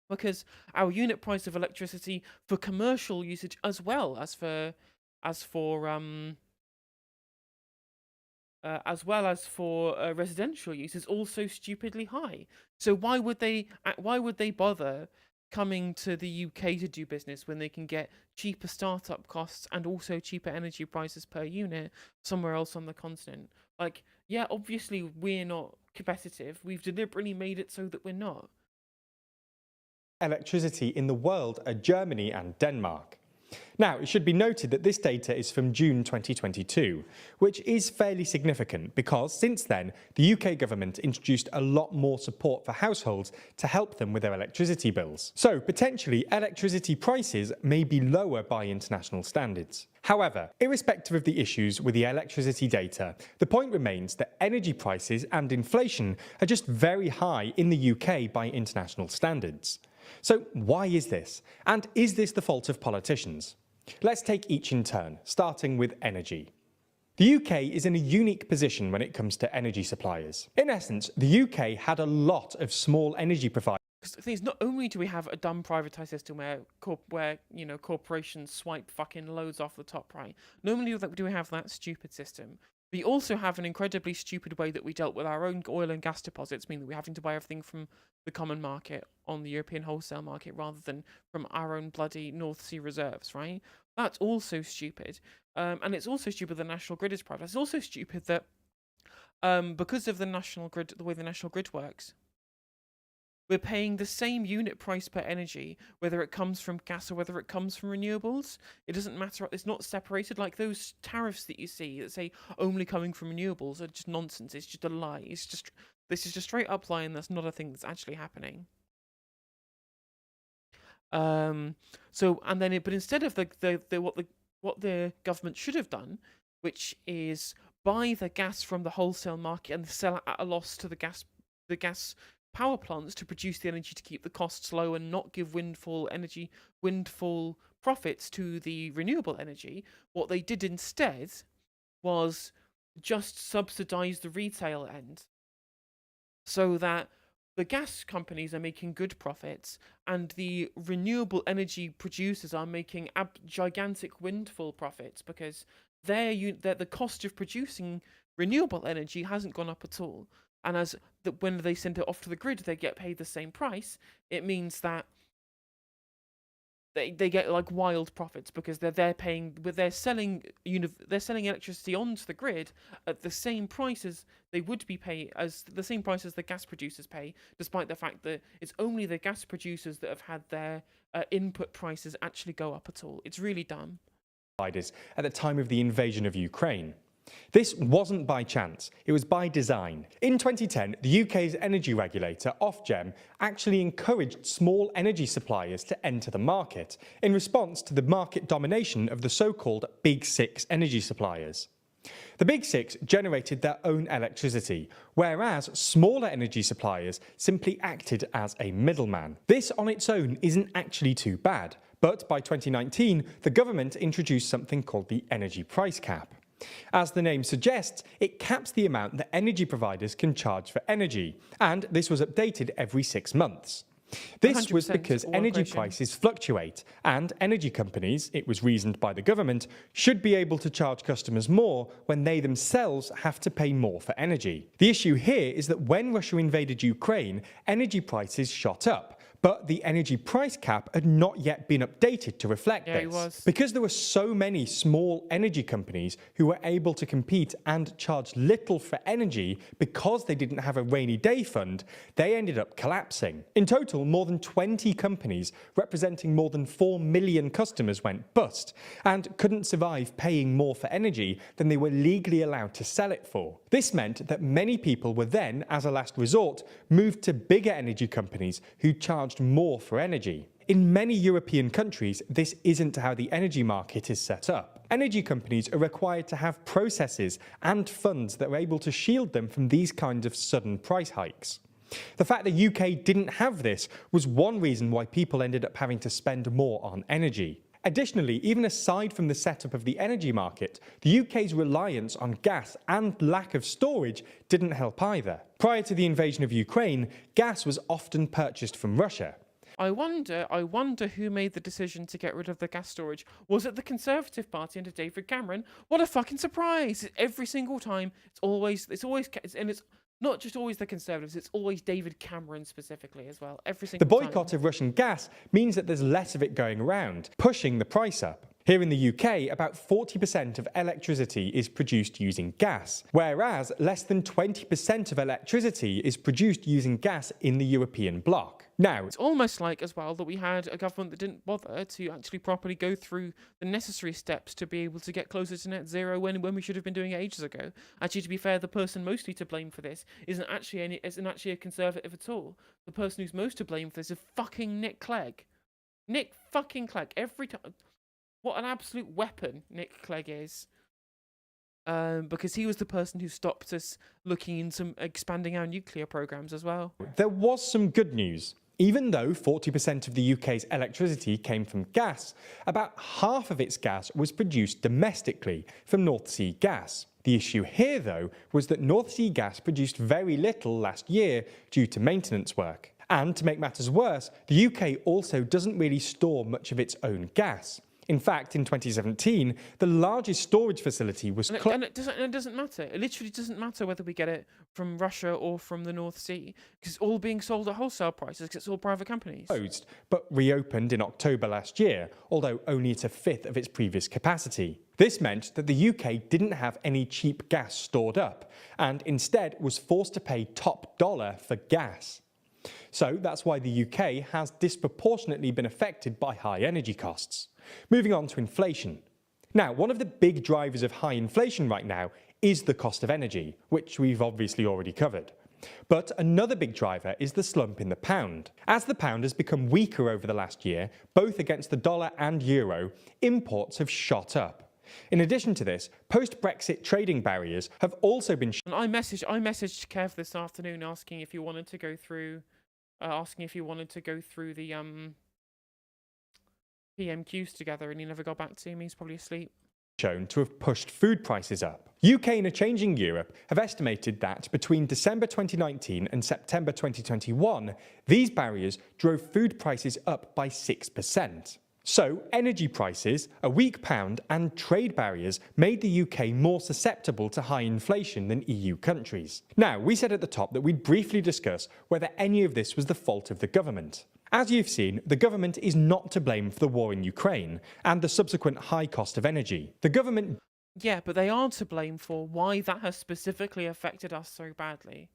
Speaker 1: because our unit price of electricity for commercial usage as well as for residential use is also stupidly high. So why would they bother coming to the UK to do business when they can get cheaper startup costs and also cheaper energy prices per unit somewhere else on the continent? Like, yeah, obviously we're not competitive. We've deliberately made it so that we're not.
Speaker 3: Electricity in the world are Germany and Denmark. Now, it should be noted that this data is from June 2022, which is fairly significant because since then, the UK government introduced a lot more support for households to help them with their electricity bills. So, potentially, electricity prices may be lower by international standards. However, irrespective of the issues with the electricity data, the point remains that energy prices and inflation are just very high in the UK by international standards. So why is this? And is this the fault of politicians? Let's take each in turn, starting with energy. The UK is in a unique position when it comes to energy suppliers. In essence, the UK had a lot of small energy providers.
Speaker 1: Because the thing is, not only do we have a dumb privatised system where corporations swipe fucking loads off the top, right? Not only do we have that stupid system, we also have an incredibly stupid way that we dealt with our own oil and gas deposits, meaning that we're having to buy everything from the common market on the European wholesale market rather than from our own bloody North Sea reserves, right? That's also stupid. And it's also stupid the national grid is privatised. It's also stupid that because of the national grid, the way the national grid works, we're paying the same unit price per energy, whether it comes from gas or whether it comes from renewables. It doesn't matter. It's not separated like those tariffs that you see that say only coming from renewables are just nonsense. It's just a lie. This is just straight up lie, and that's not a thing that's actually happening. But instead of what the government should have done, which is buy the gas from the wholesale market and sell it at a loss to the gas power plants to produce the energy to keep the costs low and not give windfall profits to the renewable energy. What they did instead was just subsidize the retail end, so that the gas companies are making good profits and the renewable energy producers are making gigantic windfall profits, because the cost of producing renewable energy hasn't gone up at all. And when they send it off to the grid, they get paid the same price. It means that they get like wild profits, because they're selling electricity onto the grid at the same price as they would be the same price as the gas producers pay, despite the fact that it's only the gas producers that have had their input prices actually go up at all. It's really dumb.
Speaker 3: At the time of the invasion of Ukraine. This wasn't by chance, it was by design. In 2010, the UK's energy regulator, Ofgem, actually encouraged small energy suppliers to enter the market in response to the market domination of the so-called Big Six energy suppliers. The Big Six generated their own electricity, whereas smaller energy suppliers simply acted as a middleman. This on its own isn't actually too bad, but by 2019, the government introduced something called the energy price cap. As the name suggests, it caps the amount that energy providers can charge for energy, and this was updated every 6 months. This was because energy prices fluctuate, and energy companies, it was reasoned by the government, should be able to charge customers more when they themselves have to pay more for energy. The issue here is that when Russia invaded Ukraine, energy prices shot up. But the energy price cap had not yet been updated to reflect this. Because there were so many small energy companies who were able to compete and charge little for energy because they didn't have a rainy day fund, they ended up collapsing. In total, more than 20 companies representing more than 4 million customers went bust and couldn't survive paying more for energy than they were legally allowed to sell it for. This meant that many people were then, as a last resort, moved to bigger energy companies who charged more for energy. In many European countries, this isn't how the energy market is set up. Energy companies are required to have processes and funds that are able to shield them from these kinds of sudden price hikes. The fact the UK didn't have this was one reason why people ended up having to spend more on energy. Additionally, even aside from the setup of the energy market, the UK's reliance on gas and lack of storage didn't help either. Prior to the invasion of Ukraine, gas was often purchased from Russia.
Speaker 1: I wonder who made the decision to get rid of the gas storage. Was it the Conservative Party under David Cameron? What a fucking surprise! Every single time, it's not just always the Conservatives, it's always David Cameron specifically as well. Every single time.
Speaker 3: The boycott of Russian gas means that there's less of it going around, pushing the price up. Here in the UK, about 40% of electricity is produced using gas, whereas less than 20% of electricity is produced using gas in the European bloc. Now,
Speaker 1: it's almost like as well that we had a government that didn't bother to actually properly go through the necessary steps to be able to get closer to net zero when we should have been doing it ages ago. Actually, to be fair, the person mostly to blame for this isn't actually a Conservative at all. The person who's most to blame for this is fucking Nick Clegg. Nick fucking Clegg. Every time. What an absolute weapon Nick Clegg is. Because he was the person who stopped us looking into expanding our nuclear programs as well.
Speaker 3: There was some good news. Even though 40% of the UK's electricity came from gas, about half of its gas was produced domestically from North Sea gas. The issue here, though, was that North Sea gas produced very little last year due to maintenance work. And to make matters worse, the UK also doesn't really store much of its own gas. In fact, in 2017, the largest storage facility was closed.
Speaker 1: And it doesn't matter. It literally doesn't matter whether we get it from Russia or from the North Sea, because it's all being sold at wholesale prices, because it's all private companies.
Speaker 3: Closed, but reopened in October last year, although only at a fifth of its previous capacity. This meant that the UK didn't have any cheap gas stored up, and instead was forced to pay top dollar for gas. So that's why the UK has disproportionately been affected by high energy costs. Moving on to inflation. Now, one of the big drivers of high inflation right now is the cost of energy, which we've obviously already covered. But another big driver is the slump in the pound. As the pound has become weaker over the last year, both against the dollar and euro, imports have shot up. In addition to this, post-Brexit trading barriers have also been...
Speaker 1: And I messaged Kev this afternoon asking if he wanted to go through the PMQs together, and he never got back to me. He's probably asleep.
Speaker 3: Shown to have pushed food prices up. UK and a changing Europe have estimated that between December 2019 and September 2021, these barriers drove food prices up by 6%. So, energy prices, a weak pound and trade barriers made the UK more susceptible to high inflation than EU countries. Now, we said at the top that we'd briefly discuss whether any of this was the fault of the government. As you've seen, the government is not to blame for the war in Ukraine and the subsequent high cost of energy. The government...
Speaker 1: Yeah, but they are to blame for why that has specifically affected us so badly.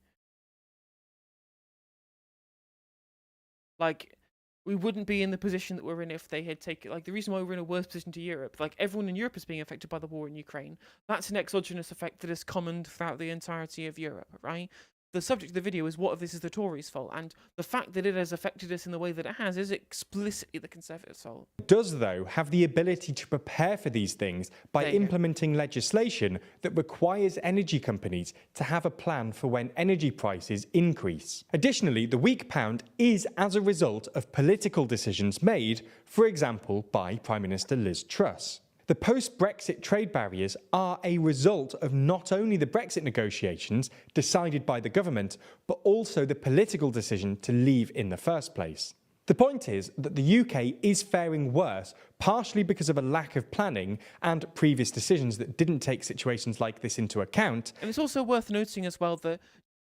Speaker 1: Like, we wouldn't be in the position that we're in if they had taken... Like, the reason why we're in a worse position to Europe, like, everyone in Europe is being affected by the war in Ukraine. That's an exogenous effect that is common throughout the entirety of Europe, right? The subject of the video is what if this is the Tories' fault, and the fact that it has affected us in the way that it has is explicitly the Conservatives' fault.
Speaker 3: Does, though, have the ability to prepare for these things by implementing legislation that requires energy companies to have a plan for when energy prices increase. Additionally, the weak pound is as a result of political decisions made, for example, by Prime Minister Liz Truss. The post-Brexit trade barriers are a result of not only the Brexit negotiations decided by the government, but also the political decision to leave in the first place. The point is that the UK is faring worse, partially because of a lack of planning and previous decisions that didn't take situations like this into account.
Speaker 1: And it's also worth noting as well that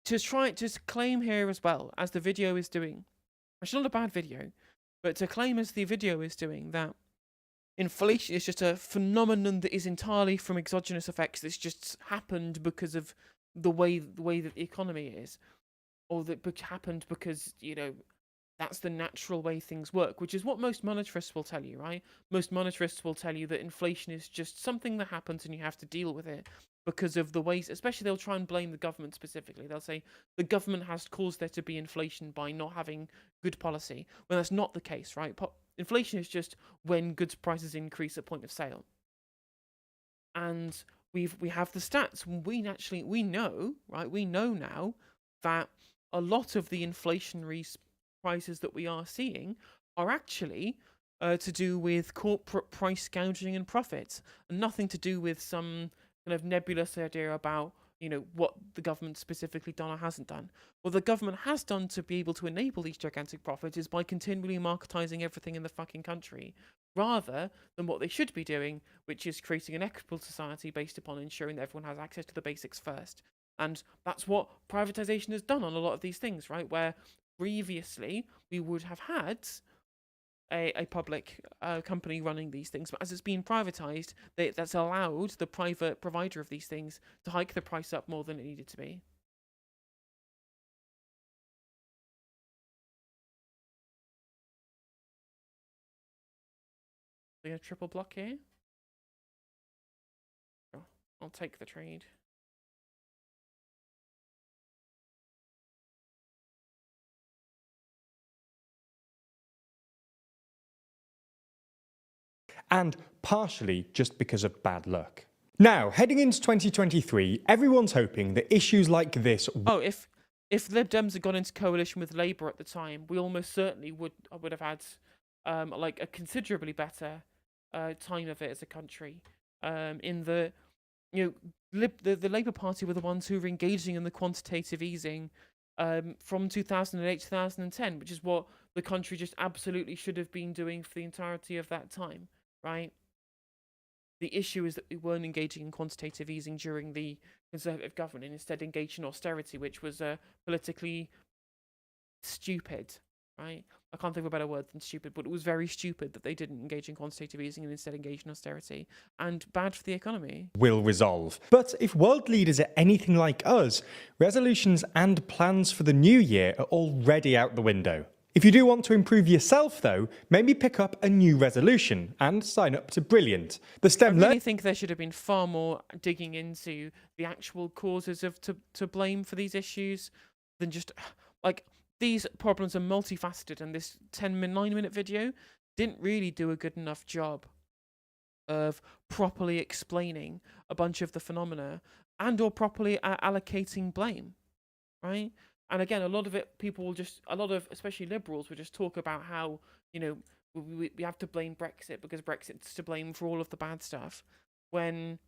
Speaker 1: to claim here as well, as the video is doing, it's not a bad video, but to claim as the video is doing that inflation is just a phenomenon that is entirely from exogenous effects that's just happened because of the way that the economy is, or that happened because, you know, that's the natural way things work, which is what most monetarists will tell you, right? Most monetarists will tell you that inflation is just something that happens and you have to deal with it because of the ways, especially they'll try and blame the government specifically. They'll say the government has caused there to be inflation by not having good policy, when that's not the case, right? Inflation is just when goods prices increase at point of sale. And we have the stats. We know, right? We know now that a lot of the inflationary prices that we are seeing are actually to do with corporate price gouging and profits, and nothing to do with some kind of nebulous idea about, you know, what the government specifically done or hasn't done. What the government has done to be able to enable these gigantic profits is by continually marketising everything in the fucking country, rather than what they should be doing, which is creating an equitable society based upon ensuring that everyone has access to the basics first. And that's what privatisation has done on a lot of these things, right? Where previously we would have had a public company running these things, but as it's been privatised, that's allowed the private provider of these things to hike the price up more than it needed to be. Are you a triple block here? Sure. I'll take the trade.
Speaker 3: And partially just because of bad luck. Now, heading into 2023, everyone's hoping that issues like this...
Speaker 1: Oh, if Lib Dems had gone into coalition with Labour at the time, we almost certainly would have had like a considerably better time of it as a country. In the, you know, the Labour Party were the ones who were engaging in the quantitative easing from 2008 to 2010, which is what the country just absolutely should have been doing for the entirety of that time, right? The issue is that we weren't engaging in quantitative easing during the Conservative government, and instead engaged in austerity, which was politically stupid, right? I can't think of a better word than stupid, but it was very stupid that they didn't engage in quantitative easing and instead engaged in austerity, and bad for the economy.
Speaker 3: Will resolve. But if world leaders are anything like us, resolutions and plans for the new year are already out the window. If you do want to improve yourself, though, maybe pick up a new resolution and sign up to Brilliant. The STEM
Speaker 1: I really think there should have been far more digging into the actual causes of to blame for these issues than just, like, these problems are multifaceted, and this 9-minute video didn't really do a good enough job of properly explaining a bunch of the phenomena and or properly allocating blame, right? And again, a lot of it, people will just, a lot of, especially liberals, will just talk about how, you know, we have to blame Brexit because Brexit's to blame for all of the bad stuff, when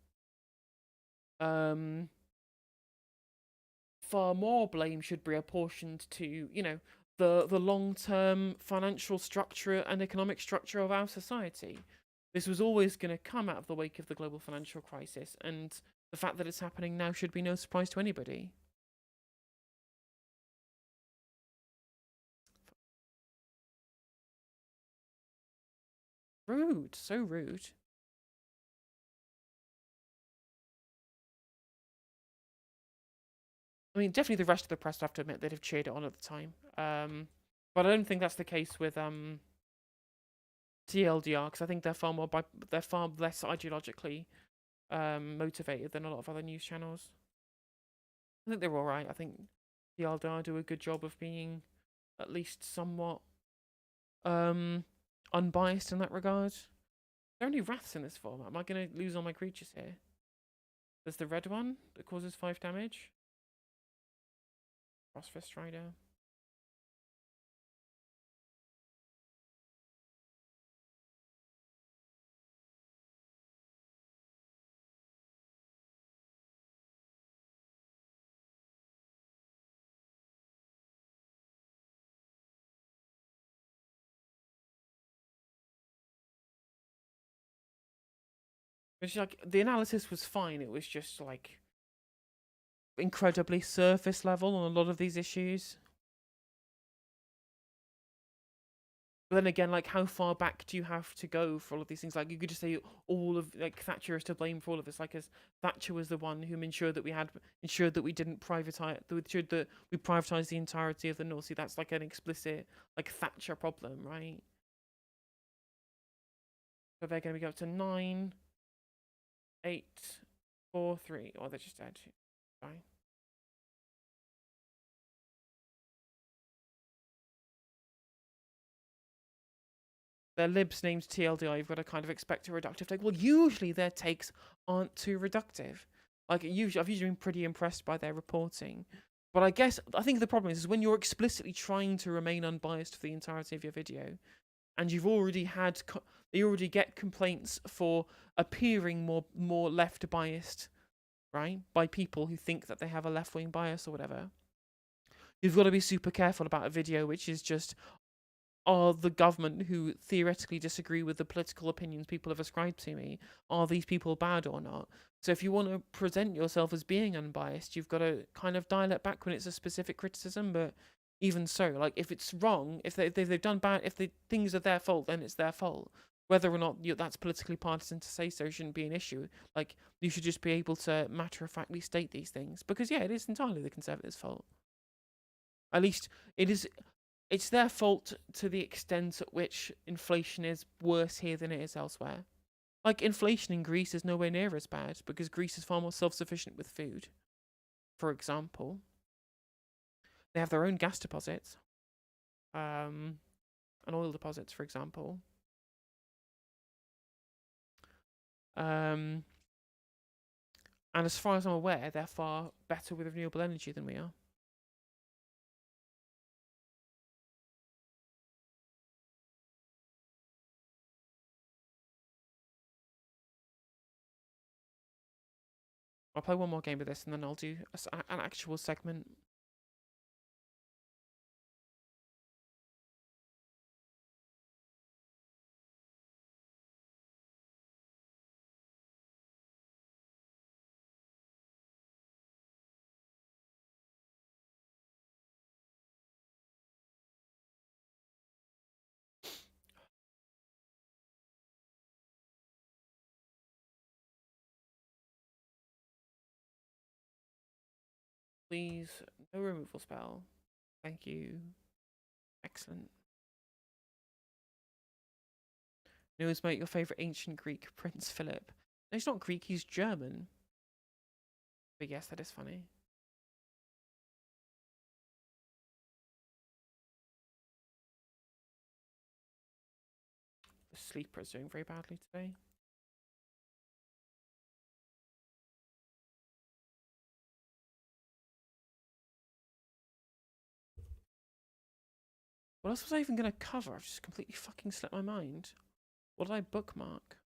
Speaker 1: far more blame should be apportioned to, you know, the long-term financial structure and economic structure of our society. This was always going to come out of the wake of the global financial crisis, and the fact that it's happening now should be no surprise to anybody. Rude, so rude. I mean, definitely the rest of the press have to admit they'd have cheered it on at the time. But I don't think that's the case with TLDR, because I think they're far less ideologically motivated than a lot of other news channels. I think they're all right. I think TLDR do a good job of being at least somewhat unbiased in that regard. Are there any wraths in this format? Am I going to lose all my creatures here? There's the red one that causes 5 damage. Crossfist Strider. Which, like, the analysis was fine. It was just like incredibly surface level on a lot of these issues. But then again, like, how far back do you have to go for all of these things? Like, you could just say all of, like, Thatcher is to blame for all of this, like, as Thatcher was the one who ensured that we didn't privatize, ensured that we privatized the entirety of the North Sea. That's like an explicit, like, Thatcher problem, right? So they're going to be up to 9, 8, 4, 3. Oh, they're just dead. Fine. Their libs named TLDR, you've got to kind of expect a reductive take. Well, usually their takes aren't too reductive. Like, I've usually been pretty impressed by their reporting. But I think the problem is when you're explicitly trying to remain unbiased for the entirety of your video, and you already get complaints for appearing more left biased, right, by people who think that they have a left-wing bias or whatever. You've got to be super careful about a video which is just, are the government who theoretically disagree with the political opinions people have ascribed to me, are these people bad or not? So if you want to present yourself as being unbiased, you've got to kind of dial it back when it's a specific criticism. But even so, like, if it's wrong, if they've done bad, if the things are their fault, then it's their fault. Whether or not that's politically partisan to say so shouldn't be an issue. Like, you should just be able to matter-of-factly state these things. Because, yeah, it is entirely the Conservatives' fault. At least, it's their fault to the extent at which inflation is worse here than it is elsewhere. Like, inflation in Greece is nowhere near as bad, because Greece is far more self-sufficient with food, for example. They have their own gas deposits, and oil deposits, for example. And as far as I'm aware, they're far better with renewable energy than we are. I'll play one more game with this, and then I'll do an actual segment. Please, no removal spell. Thank you. Excellent. News, mate, your favourite ancient Greek, Prince Philip. No, he's not Greek, he's German. But yes, that is funny. The sleeper is doing very badly today. What else was I even going to cover? I've just completely fucking slipped my mind. What did I bookmark?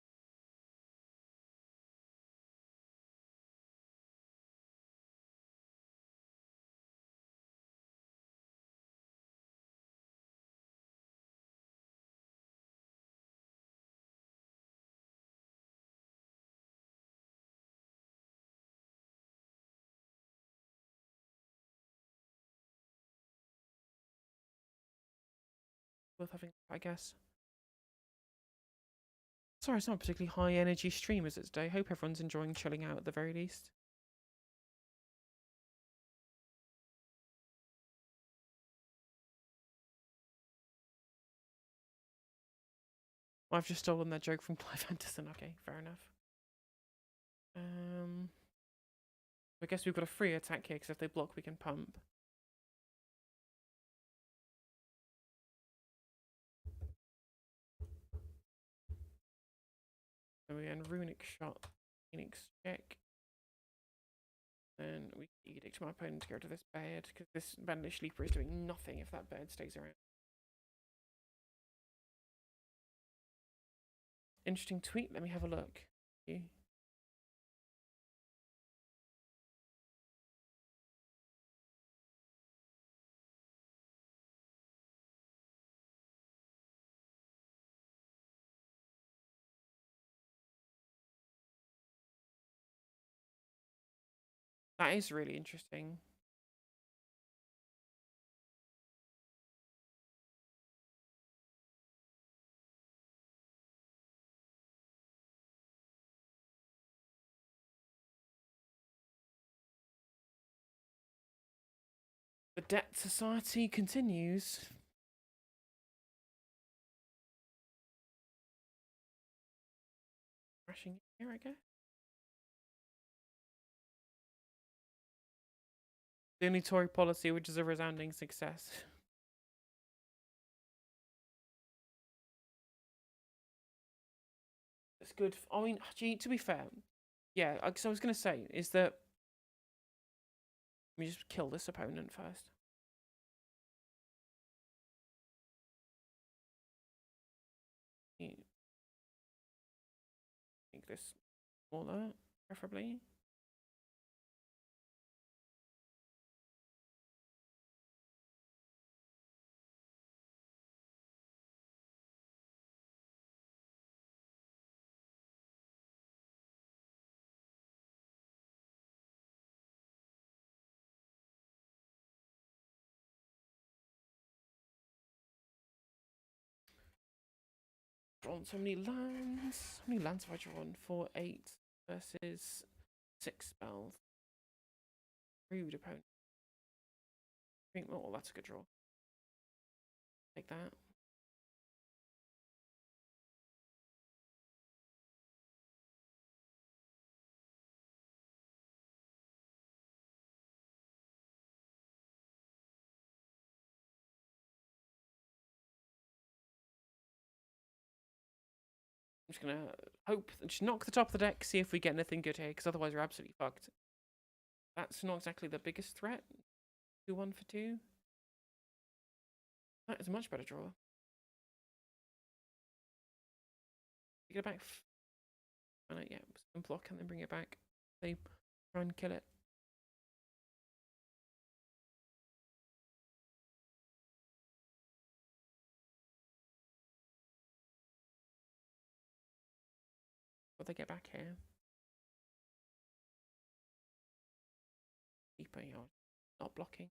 Speaker 1: Worth having, I guess. Sorry, it's not a particularly high energy stream as it's today. Hope everyone's enjoying chilling out at the very least. I've just stolen that joke from Clive Anderson. Okay, fair enough. I guess we've got a free attack here because if they block, we can pump. So we end Runic Shot, Phoenix check. Then we edict my opponent to go to this bed because this Bandit Sleeper is doing nothing if that bed stays around. Interesting tweet. Let me have a look. That is really interesting. The Debt Society continues. Crashing here, I guess. The only Tory policy which is a resounding success. It's good. I mean, gee, to be fair, yeah, because I was going to say is that let me just kill this opponent first. Make this smaller, preferably. Drawn so many lands. How many lands have I drawn? 4, 8 versus 6 spells. Rude opponent. I think, oh, that's a good draw. Take that. I'm just gonna hope, just knock the top of the deck, see if we get anything good here, because otherwise we're absolutely fucked. That's not exactly the biggest threat. 2-1 for 2. That is a much better draw. Get it back. Yeah, block and then bring it back. They try and kill it. Will they get back here? Keeper, you're not blocking.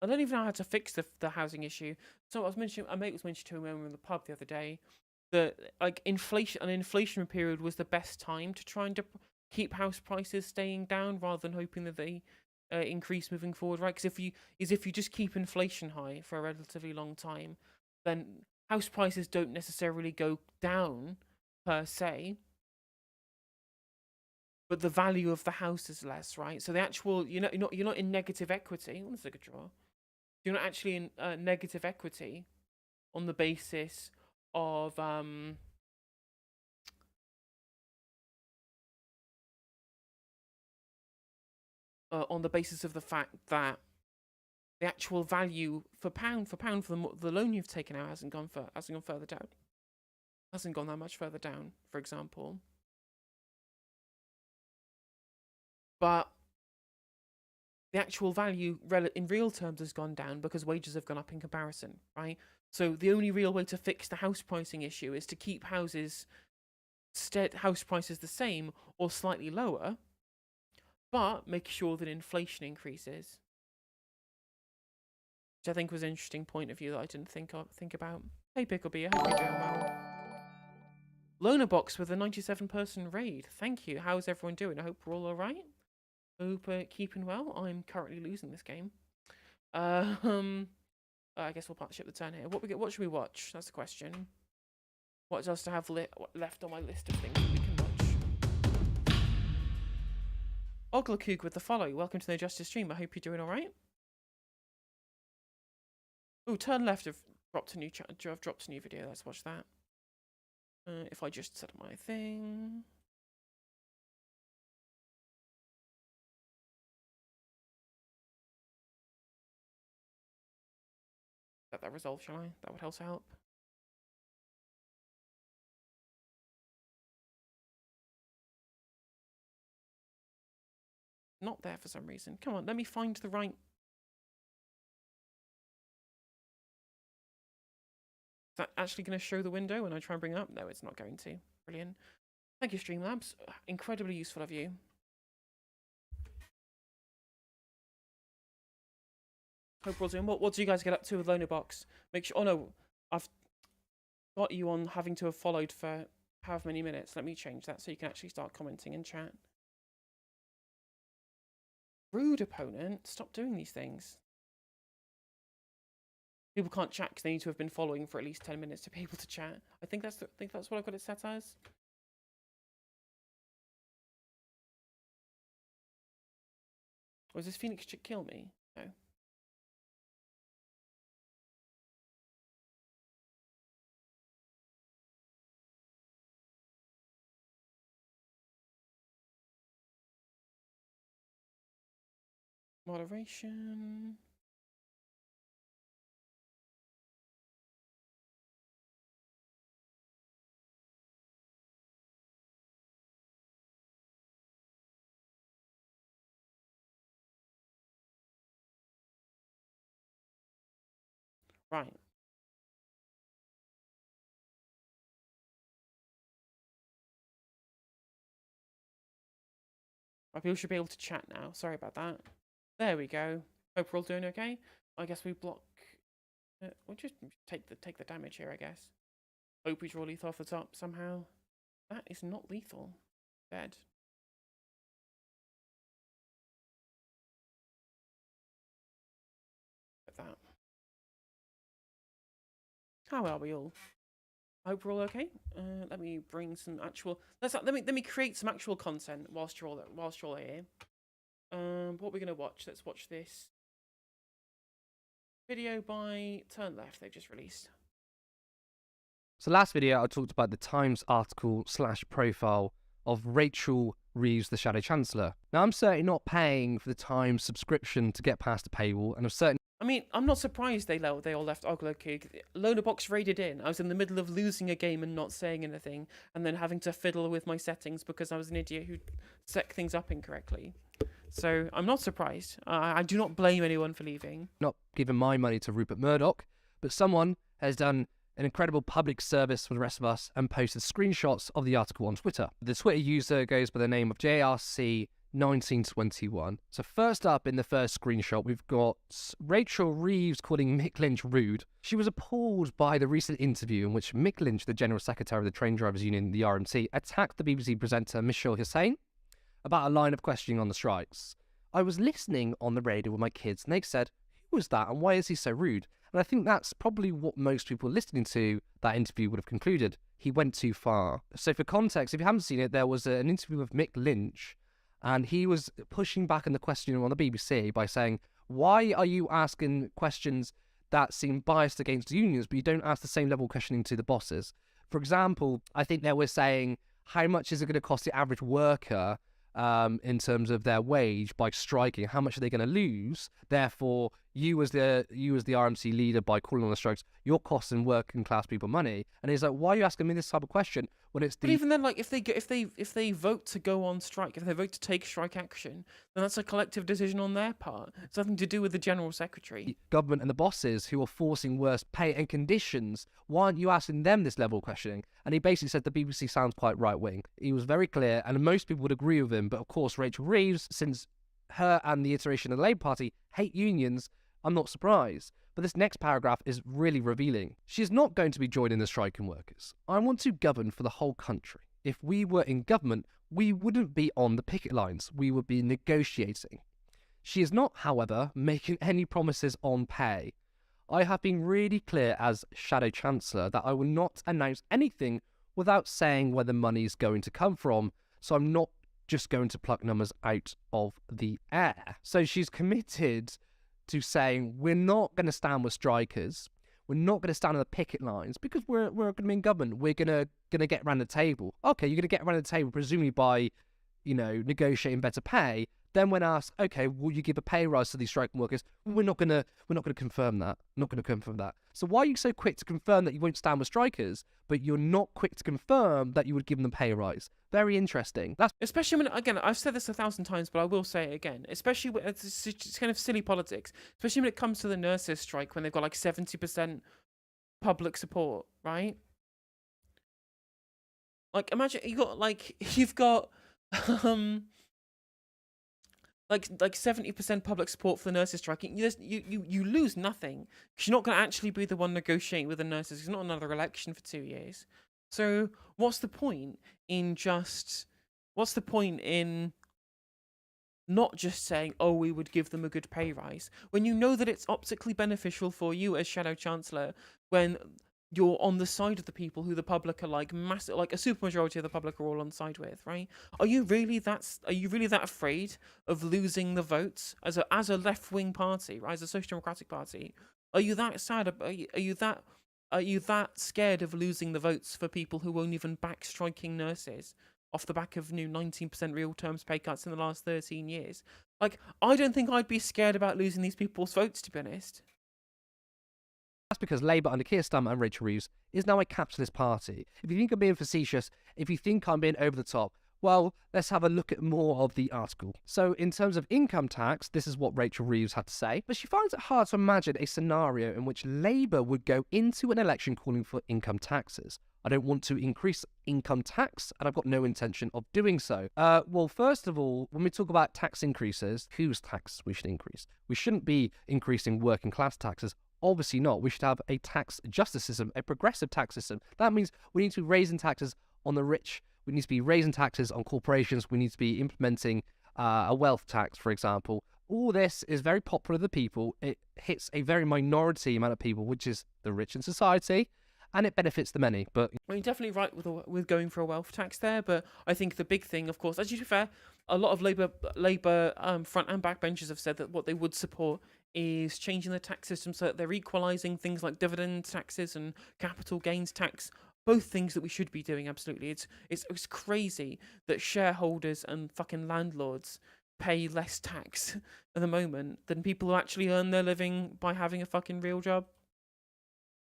Speaker 1: I don't even know how to fix the housing issue. So I was mentioning, a mate was mentioning to me in the pub the other day that like an inflationary period was the best time to try and keep house prices staying down rather than hoping that they increase moving forward, right? Because if you just keep inflation high for a relatively long time, then house prices don't necessarily go down per se, but the value of the house is less, right? So the actual, you're not in negative equity. Oh, that's a good draw. You're not actually in negative equity on the basis of on the basis of the fact that the actual value for pound for the loan you've taken out hasn't gone further down. Hasn't gone that much further down, for example. But the actual value in real terms has gone down because wages have gone up in comparison, right? So the only real way to fix the house pricing issue is to keep house prices the same or slightly lower, but make sure that inflation increases. Which I think was an interesting point of view that I didn't think about. Hey Picklebee, I hope you're doing well. Loner box with a 97-person raid. Thank you. How's everyone doing? I hope we're all alright. Hope keeping well. I'm currently losing this game. I guess we'll partnership the turn here. What should we watch? That's the question. What else to have left on my list of things that we can watch? Oglakoog with the follow. Welcome to No Justice stream. I hope you're doing alright. Oh, turn left have dropped a new video. Let's watch that. If I just set up my thing. Let that resolve, shall I? That would also help. Not there for some reason. Come on, let me find the right... Is that actually going to show the window when I try and bring it up? No, it's not going to. Brilliant. Thank you, Streamlabs. Incredibly useful of you. Hope we're all doing. What do you guys get up to with Loner Box? Make sure... Oh no, I've got you on having to have followed for however many minutes. Let me change that so you can actually start commenting in chat. Rude opponent. Stop doing these things. People can't chat because they need to have been following for at least 10 minutes to be able to chat. I think that's what I've got it set as. Or is this Phoenix chick kill me? No. Moderation. Right. Right, people should be able to chat now. Sorry about that. There we go. Hope we're all doing okay. I guess we block. We'll just take the damage here, I guess. Hope we draw lethal off the top somehow. That is not lethal. Dead. At that. How are we all? I hope we're all okay. Let me bring some actual. Let me create some actual content whilst you're all here. What we're gonna watch? Let's watch this video by Turn Left. They've just released.
Speaker 5: So last video I talked about the Times article / profile of Rachel Reeves, the Shadow Chancellor. Now I'm certainly not paying for the Times subscription to get past the paywall, and I'm certain.
Speaker 1: I mean, I'm not surprised they all left Oglakoog. Loner Box raided in. I was in the middle of losing a game and not saying anything, and then having to fiddle with my settings because I was an idiot who set things up incorrectly. So I'm not surprised. I do not blame anyone for leaving.
Speaker 5: Not giving my money to Rupert Murdoch, but someone has done an incredible public service for the rest of us and posted screenshots of the article on Twitter. The Twitter user goes by the name of JRC1921. So first up in the first screenshot, we've got Rachel Reeves calling Mick Lynch rude. She was appalled by the recent interview in which Mick Lynch, the General Secretary of the Train Drivers Union, the RMT, attacked the BBC presenter Michelle Hussain about a line of questioning on the strikes. I was listening on the radio with my kids and they said, "Who was that and why is he so rude?" And I think that's probably what most people listening to that interview would have concluded. He went too far. So for context, if you haven't seen it, there was an interview with Mick Lynch, and he was pushing back on the question on the BBC by saying, why are you asking questions that seem biased against unions, but you don't ask the same level of questioning to the bosses? For example, I think they were saying, how much is it going to cost the average worker in terms of their wage by striking? How much are they going to lose? Therefore, you as the RMC leader, by calling on the strikes, you're costing working class people money. And he's like, why are you asking me this type of question when it's the...
Speaker 1: But even then, like, if they vote to go on strike, if they vote to take strike action, then that's a collective decision on their part. It's nothing to do with the General Secretary.
Speaker 5: Government and the bosses who are forcing worse pay and conditions, why aren't you asking them this level of questioning? And he basically said the BBC sounds quite right-wing. He was very clear, and most people would agree with him, but of course Rachel Reeves, since her and the iteration of the Labour Party hate unions, I'm not surprised. But this next paragraph is really revealing. She is not going to be joining the striking workers. I want to govern for the whole country. If we were in government, we wouldn't be on the picket lines. We would be negotiating. She is not, however, making any promises on pay. I have been really clear as Shadow Chancellor that I will not announce anything without saying where the money is going to come from, so I'm not just going to pluck numbers out of the air. So she's committed to saying, we're not going to stand with strikers, we're not going to stand on the picket lines because we're going to be in government. We're going to get around the table. Okay, you're going to get around the table presumably by, negotiating better pay. Then when asked, okay, will you give a pay rise to these striking workers? We're not going to confirm that. Not going to confirm that. So why are you so quick to confirm that you won't stand with strikers, but you're not quick to confirm that you would give them a pay rise? Very interesting. That's
Speaker 1: especially when, again, I've said this 1,000 times, but I will say it again. Especially when it's kind of silly politics. Especially when it comes to the nurses' strike, when they've got like 70% public support, right? Like, imagine you've got like 70% public support for the nurses striking. You lose nothing because you're not going to actually be the one negotiating with the nurses. It's not another election for 2 years. So what's the point in not just saying, oh, we would give them a good pay rise, when you know that it's optically beneficial for you as Shadow Chancellor when you're on the side of the people who the public are like massive, like a supermajority of the public are all on side with, right? Are you really that afraid of losing the votes as a left-wing party, right? As a social democratic party? Are you that sad? Are you that scared of losing the votes for people who won't even back striking nurses off the back of new 19% real terms pay cuts in the last 13 years? Like, I don't think I'd be scared about losing these people's votes, to be honest.
Speaker 5: That's because Labour under Keir Starmer and Rachel Reeves is now a capitalist party. If you think I'm being facetious, if you think I'm being over the top, well, let's have a look at more of the article. So in terms of income tax, this is what Rachel Reeves had to say, but she finds it hard to imagine a scenario in which Labour would go into an election calling for income taxes. I don't want to increase income tax, and I've got no intention of doing so. Well, first of all, when we talk about tax increases, whose tax we should increase? We shouldn't be increasing working class taxes. Obviously not. We should have a tax justice system, a progressive tax system. That means we need to be raising taxes on the rich. We need to be raising taxes on corporations. We need to be implementing a wealth tax, for example. All this is very popular with the people. It hits a very minority amount of people, which is the rich in society, and it benefits the many. But
Speaker 1: I mean, definitely right with going for a wealth tax there. But I think the big thing, of course, as you be fair, a lot of Labour front and back benches have said that what they would support is changing the tax system so that they're equalising things like dividend taxes and capital gains tax. Both things that we should be doing, absolutely. It's crazy that shareholders and fucking landlords pay less tax at the moment than people who actually earn their living by having a fucking real job.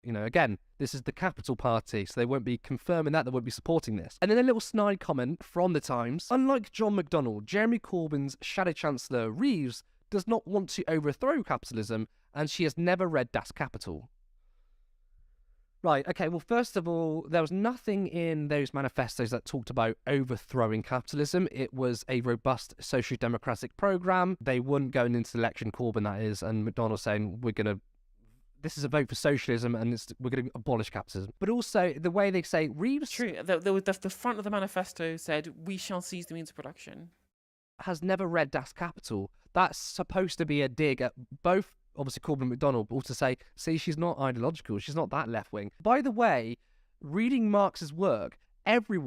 Speaker 5: Again, this is the Capital Party, so they won't be confirming that, they won't be supporting this. And then a little snide comment from the Times. Unlike John McDonnell, Jeremy Corbyn's Shadow Chancellor Reeves does not want to overthrow capitalism, and she has never read Das Kapital. Right, okay, well, first of all, there was nothing in those manifestos that talked about overthrowing capitalism. It was a robust social democratic programme. They weren't going into the election, Corbyn that is, and McDonnell saying, this is a vote for socialism and we're going to abolish capitalism. But also, the way they say, Reeves...
Speaker 1: True, the front of the manifesto said, we shall seize the means of production.
Speaker 5: Has never read Das Kapital. That's supposed to be a dig at both obviously Corbyn and McDonald, but also say, see, she's not ideological, she's not that left-wing. By the way, reading Marx's work, every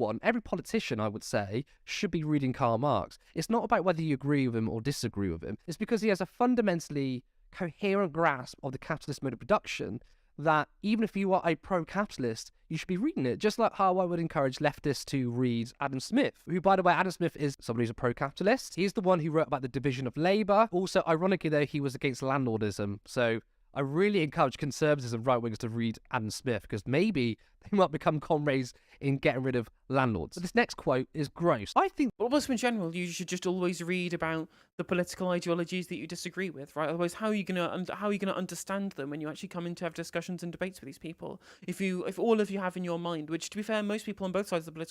Speaker 5: politician, I would say, should be reading Karl Marx. It's not about whether you agree with him or disagree with him. It's because he has a fundamentally coherent grasp of the capitalist mode of production that even if you are a pro-capitalist, you should be reading it. Just like how I would encourage leftists to read Adam Smith, who, by the way, Adam Smith is somebody who's a pro-capitalist. He's the one who wrote about the division of labour. Also, ironically, though, he was against landlordism. So I really encourage conservatives and right-wingers to read Adam Smith, because maybe they might become comrades in getting rid of landlords. But this next quote is gross. I think...
Speaker 1: Well, also in general, you should just always read about the political ideologies that you disagree with, right? Otherwise, how are you gonna understand them when you actually come in to have discussions and debates with these people? If all of you have in your mind, which, to be fair, most people on both sides of the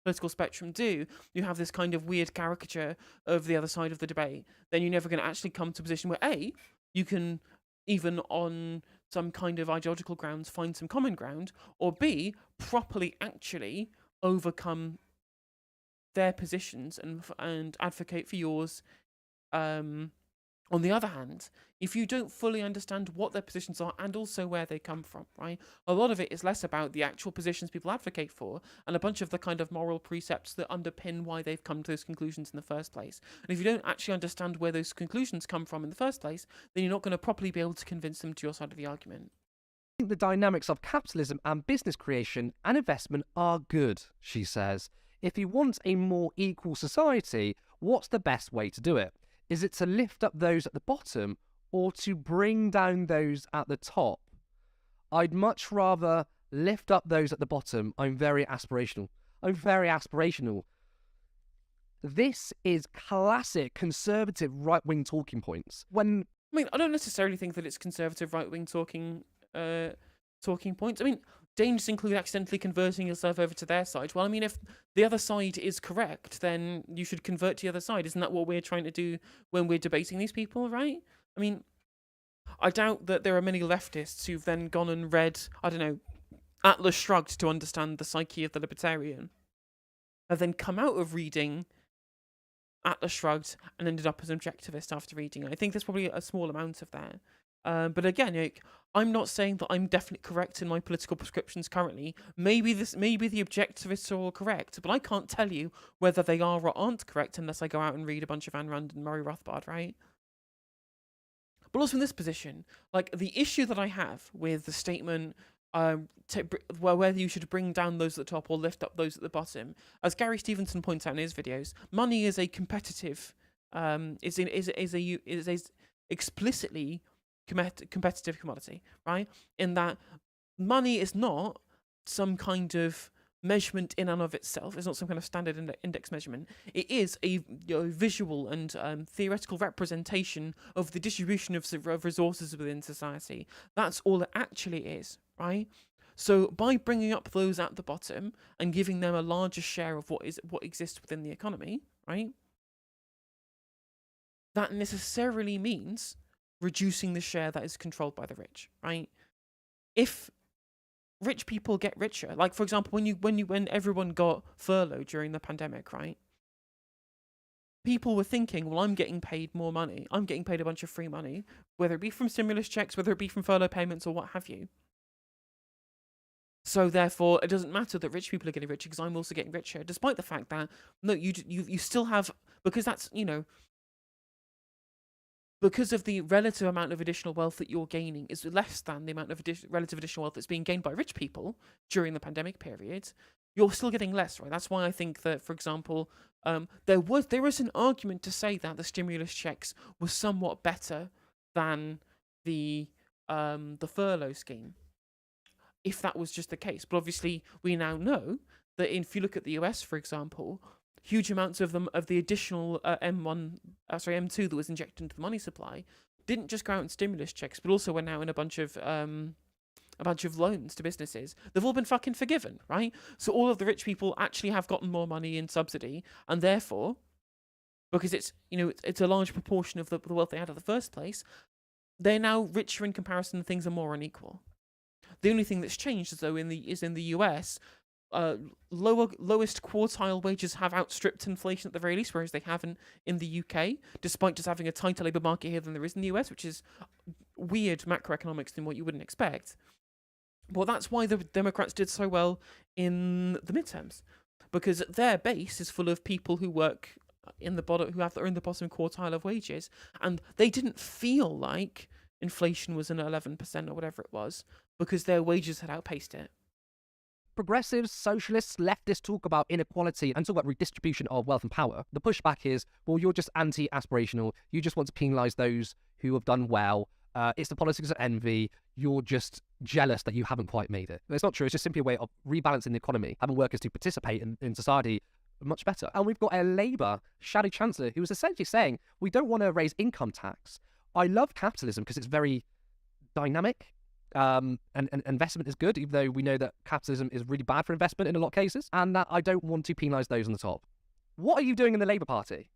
Speaker 1: political spectrum do, you have this kind of weird caricature of the other side of the debate, then you're never going to actually come to a position where, A, you can, even on some kind of ideological grounds, find some common ground, or B, properly actually overcome their positions and advocate for yours. On the other hand, if you don't fully understand what their positions are and also where they come from, right? A lot of it is less about the actual positions people advocate for and a bunch of the kind of moral precepts that underpin why they've come to those conclusions in the first place. And if you don't actually understand where those conclusions come from in the first place, then you're not going to properly be able to convince them to your side of the argument.
Speaker 5: I think the dynamics of capitalism and business creation and investment are good, she says. If you want a more equal society, what's the best way to do it? Is it to lift up those at the bottom or to bring down those at the top? I'd much rather lift up those at the bottom. I'm very aspirational. This is classic conservative right-wing talking points. I
Speaker 1: don't necessarily think that it's conservative right-wing talking points. I mean, dangers include accidentally converting yourself over to their side. Well, I mean, if the other side is correct, then you should convert to the other side. Isn't that what we're trying to do when we're debating these people, right? I mean, I doubt that there are many leftists who've then gone and read, I don't know, Atlas Shrugged to understand the psyche of the libertarian, and then come out of reading Atlas Shrugged and ended up as an objectivist after reading it. I think there's probably a small amount of that. But again, I'm not saying that I'm definitely correct in my political prescriptions currently. Maybe the objectivists are all correct, but I can't tell you whether they are or aren't correct unless I go out and read a bunch of Ayn Rand and Murray Rothbard, right? But also in this position, like, the issue that I have with the statement, whether you should bring down those at the top or lift up those at the bottom, as Gary Stevenson points out in his videos, money is a competitive, is explicitly competitive commodity, right? In that money is not some kind of measurement in and of itself. It's not some kind of standard index measurement. It is a visual and theoretical representation of the distribution of resources within society. That's all it actually is, right? So by bringing up those at the bottom and giving them a larger share of what exists within the economy, right? That necessarily means reducing the share that is controlled by the rich, right? If rich people get richer, like, for example, when everyone got furloughed during the pandemic, right? People were thinking, well, I'm getting paid more money. I'm getting paid a bunch of free money, whether it be from stimulus checks, whether it be from furlough payments or what have you. So therefore, it doesn't matter that rich people are getting richer because I'm also getting richer, despite the fact that, no, you still have, because that's, because of the relative amount of additional wealth that you're gaining is less than the amount of relative additional wealth that's being gained by rich people during the pandemic period, you're still getting less, right? That's why I think that, for example, there is an argument to say that the stimulus checks were somewhat better than the furlough scheme, if that was just the case. But obviously, we now know that if you look at the US, for example, huge amounts of the additional M2 that was injected into the money supply didn't just go out in stimulus checks, but also went out in a bunch of loans to businesses. They've all been fucking forgiven, right? So all of the rich people actually have gotten more money in subsidy, and therefore, because it's a large proportion of the wealth they had in the first place, they're now richer in comparison. Things are more unequal. The only thing that's changed is in the US. Lowest quartile wages have outstripped inflation at the very least, whereas they haven't in the UK, despite just having a tighter labour market here than there is in the US, which is weird macroeconomics than what you wouldn't expect. Well, that's why the Democrats did so well in the midterms, because their base is full of people who work in the bottom, are in the bottom quartile of wages, and they didn't feel like inflation was an 11% or whatever it was, because their wages had outpaced it.
Speaker 5: Progressives, socialists, leftists talk about inequality and talk about redistribution of wealth and power. The pushback is, well, you're just anti-aspirational. You just want to penalise those who have done well. It's the politics of envy. You're just jealous that you haven't quite made it. It's not true. It's just simply a way of rebalancing the economy, having workers to participate in society much better. And we've got a Labour shadow chancellor who was essentially saying, we don't want to raise income tax. I love capitalism because it's very dynamic. And investment is good, even though we know that capitalism is really bad for investment in a lot of cases, and that I don't want to penalise those on the top. What are you doing in the Labour Party?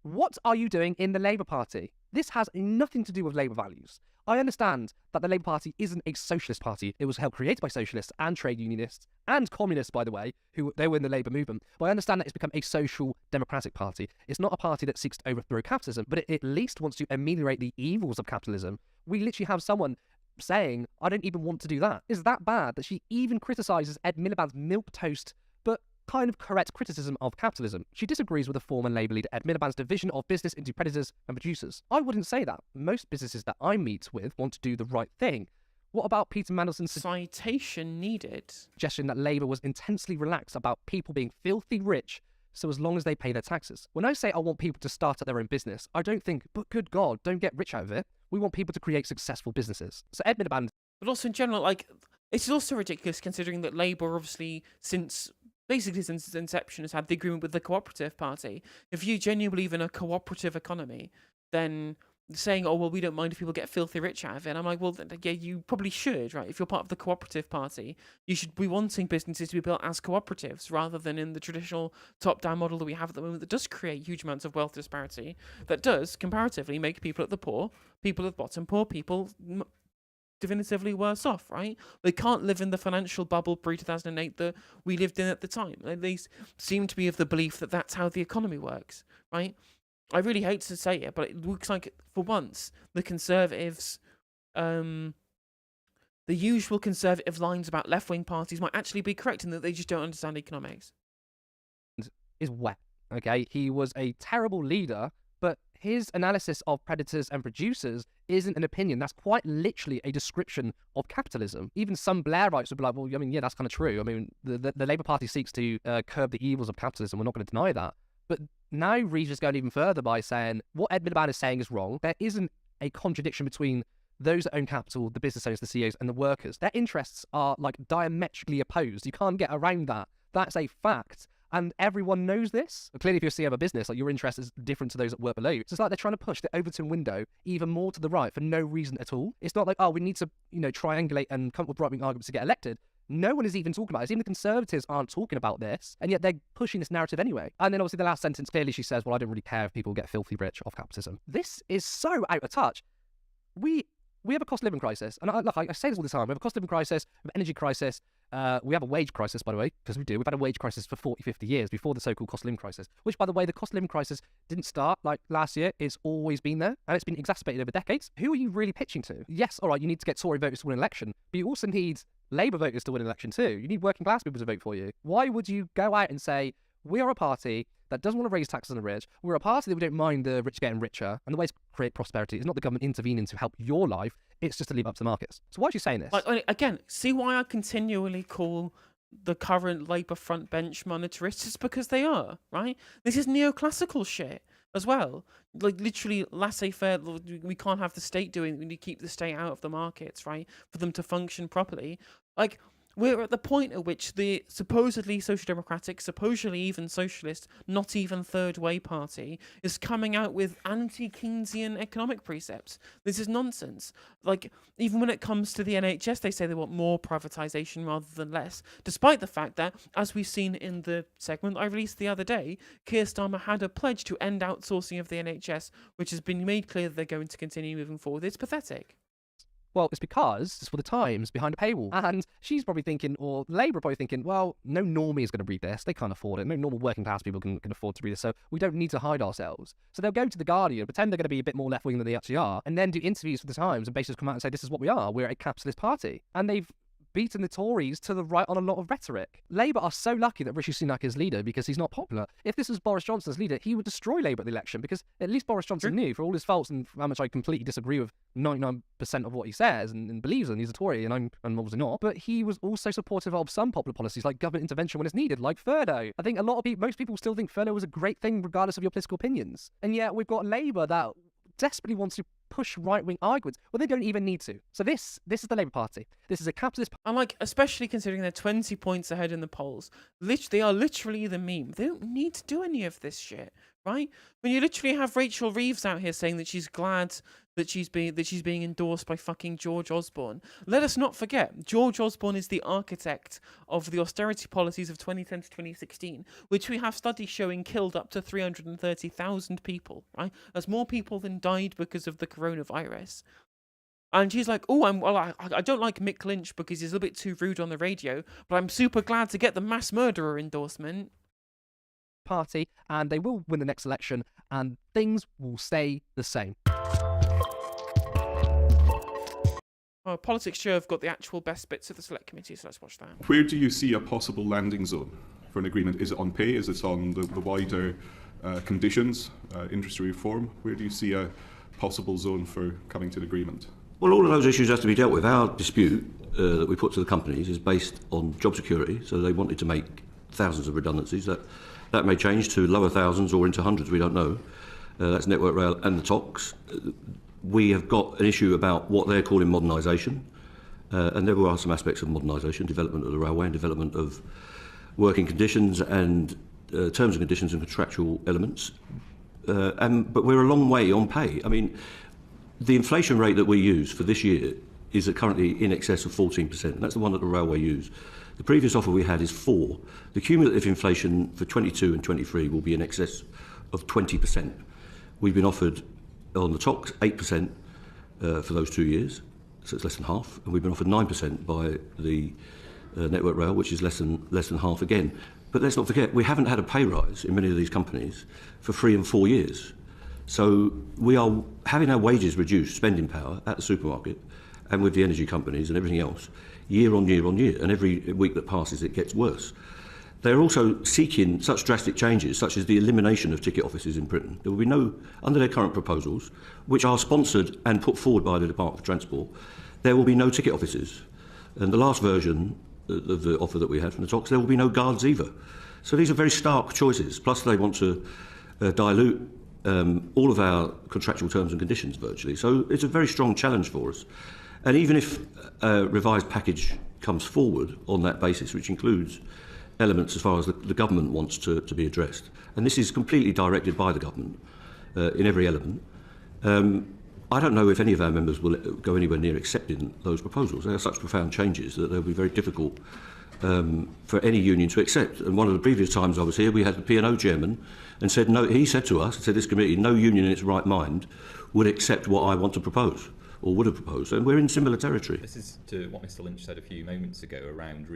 Speaker 5: What are you doing in the Labour Party? This has nothing to do with Labour values. I understand that the Labour Party isn't a socialist party. It was helped created by socialists and trade unionists and communists, by the way, who they were in the Labour movement. But I understand that it's become a social democratic party. It's not a party that seeks to overthrow capitalism, but it at least wants to ameliorate the evils of capitalism. We literally have someone saying, I don't even want to do that. Is that bad that she even criticises Ed Miliband's milquetoast but kind of correct criticism of capitalism? She disagrees with the former Labour leader Ed Miliband's division of business into predators and producers. I wouldn't say that. Most businesses that I meet with want to do the right thing. What about Peter Mandelson's
Speaker 1: citation needed
Speaker 5: suggestion that Labour was intensely relaxed about people being filthy rich so as long as they pay their taxes? When I say I want people to start up their own business, I don't think, but good God, don't get rich out of it. We want people to create successful businesses. So Ed Miliband...
Speaker 1: But also in general, like, it's also ridiculous considering that Labour obviously basically since its inception has had the agreement with the Cooperative Party. If you genuinely believe in a cooperative economy, then saying, oh, well, we don't mind if people get filthy rich out of it, I'm like, well, yeah, you probably should, right? If you're part of the Cooperative Party, you should be wanting businesses to be built as cooperatives rather than in the traditional top-down model that we have at the moment that does create huge amounts of wealth disparity, that does, comparatively, make people at the bottom poor people definitively worse off, right? They can't live in the financial bubble pre-2008 that we lived in at the time. They seem to be of the belief that that's how the economy works, right? I really hate to say it, but it looks like, for once, the Conservatives, the usual Conservative lines about left-wing parties might actually be correct in that they just don't understand economics.
Speaker 5: Is wet, okay? He was a terrible leader, but his analysis of predators and producers isn't an opinion. That's quite literally a description of capitalism. Even some Blairites would be like, well, I mean, yeah, that's kind of true. I mean, the Labour Party seeks to curb the evils of capitalism. We're not going to deny that. But now Reeves is going even further by saying what Ed Miliband is saying is wrong. There isn't a contradiction between those that own capital, the business owners, the CEOs, and the workers. Their interests are like diametrically opposed. You can't get around that. That's a fact. And everyone knows this. But clearly, if you're a CEO of a business, like, your interest is different to those that work below you. So it's like they're trying to push the Overton window even more to the right for no reason at all. It's not like, oh, we need to, triangulate and come up with right-wing arguments to get elected. No one is even talking about this. Even the Conservatives aren't talking about this, and yet they're pushing this narrative anyway. And then obviously the last sentence, clearly she says, well, I don't really care if people get filthy rich off capitalism. This is so out of touch. We have a cost of living crisis, and I say this all the time. We have a cost of living crisis, we have an energy crisis, we have a wage crisis, by the way, because we do. We've had a wage crisis for 40, 50 years before the so-called cost of living crisis, which, by the way, the cost of living crisis didn't start like last year. It's always been there, and it's been exacerbated over decades. Who are you really pitching to? Yes, all right, you need to get Tory voters to win an election, but you also need Labour voters to win an election too. You need working class people to vote for you. Why would you go out and say, we are a party that doesn't want to raise taxes on the rich, we're a party that we don't mind the rich getting richer, and the way to create prosperity is not the government intervening to help your life, it's just to leave it up to the markets. So why are you saying this?
Speaker 1: Like, again, see why I continually call the current Labour front bench monetarists? It's because they are, right? This is neoclassical shit as well. Like, literally laissez-faire. We can't have the state doing it. We need to keep the state out of the markets, right, for them to function properly. Like, we're at the point at which the supposedly social democratic, supposedly even socialist, not even third way party is coming out with anti-Keynesian economic precepts. This is nonsense. Like, even when it comes to the NHS, they say they want more privatisation rather than less, despite the fact that, as we've seen in the segment I released the other day, Keir Starmer had a pledge to end outsourcing of the NHS, which has been made clear that they're going to continue moving forward. It's pathetic.
Speaker 5: Well, it's because it's for the Times behind a paywall. And she's probably thinking, or Labour are probably thinking, well, no normie is going to read this. They can't afford it. No normal working class people can afford to read this. So we don't need to hide ourselves. So they'll go to The Guardian, pretend they're going to be a bit more left-wing than they actually are, and then do interviews for the Times and basically come out and say, this is what we are. We're a capitalist party. And they've beaten the Tories to the right on a lot of rhetoric. Labour are so lucky that Rishi Sunak is leader because he's not popular. If this was Boris Johnson's leader, he would destroy Labour at the election because at least Boris Johnson knew, for all his faults and how much I completely disagree with 99% of what he says and believes in, he's a Tory and I'm obviously not, but he was also supportive of some popular policies like government intervention when it's needed, like furlough. I think most people still think furlough was a great thing regardless of your political opinions. And yet we've got Labour that desperately wants to push right-wing arguments. Well, they don't even need to. So this is the Labour Party. This is a capitalist...
Speaker 1: And, like, especially considering they're 20 points ahead in the polls, they are literally the meme. They don't need to do any of this shit, right? When you literally have Rachel Reeves out here saying that she's glad that she's being endorsed by fucking George Osborne. Let us not forget, George Osborne is the architect of the austerity policies of 2010 to 2016, which we have studies showing killed up to 330,000 people, right? That's more people than died because of the coronavirus. And she's like, oh, I don't like Mick Lynch because he's a little bit too rude on the radio, but I'm super glad to get the mass murderer endorsement.
Speaker 5: Party, and they will win the next election, and things will stay the same.
Speaker 1: Politics Show have got the actual best bits of the select committee, so let's watch that.
Speaker 6: Where do you see a possible landing zone for an agreement? Is it on pay? Is it on the wider conditions, industry reform? Where do you see a possible zone for coming to an agreement?
Speaker 8: Well, all of those issues have to be dealt with. Our dispute that we put to the companies is based on job security, so they wanted to make thousands of redundancies. That may change to lower thousands or into hundreds, we don't know. That's Network Rail and the TOCs. We have got an issue about what they're calling modernisation, and there are some aspects of modernisation, development of the railway and development of working conditions and terms and conditions and contractual elements. But we're a long way on pay. I mean, the inflation rate that we use for this year is currently in excess of 14%, and that's the one that the railway use. The previous offer we had is 4%. The cumulative inflation for 22 and 23 will be in excess of 20%. We've been offered on the TOCs 8% for those 2 years, so it's less than half, and we've been offered 9% by the Network Rail, which is less than half again. But let's not forget, we haven't had a pay rise in many of these companies for 3 and 4 years. So we are having our wages reduced, spending power at the supermarket and with the energy companies and everything else, year on year on year, and every week that passes it gets worse. They're also seeking such drastic changes, such as the elimination of ticket offices in Britain. There will be no, under their current proposals, which are sponsored and put forward by the Department for Transport, there will be no ticket offices. And the last version of the offer that we had from the TOCs, there will be no guards either. So these are very stark choices. Plus they want to dilute all of our contractual terms and conditions virtually. So it's a very strong challenge for us. And even if a revised package comes forward on that basis, which includes elements as far as the government wants to be addressed, and this is completely directed by the government in every element, I don't know if any of our members will go anywhere near accepting those proposals. They are such profound changes that they'll be very difficult for any union to accept. And one of the previous times I was here, we had the P&O chairman and said, no, he said to us, he said this committee, no union in its right mind would accept what I want to propose, or would have proposed, and we're in similar territory.
Speaker 23: This is to what Mr Lynch said a few moments ago around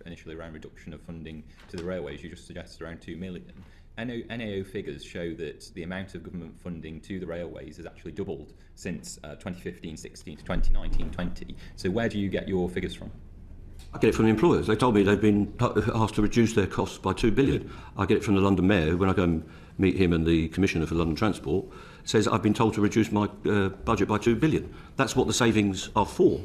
Speaker 23: initially around reduction of funding to the railways. You just suggested around 2 million. NAO figures show that the amount of government funding to the railways has actually doubled since 2015-16 to 2019-20. So where do you get your figures from?
Speaker 8: I get it from the employers. They told me they've been asked to reduce their costs by 2 billion. I get it from the London Mayor when I go and meet him and the Commissioner for London Transport. Says I've been told to reduce my budget by 2 billion. That's what the savings are for.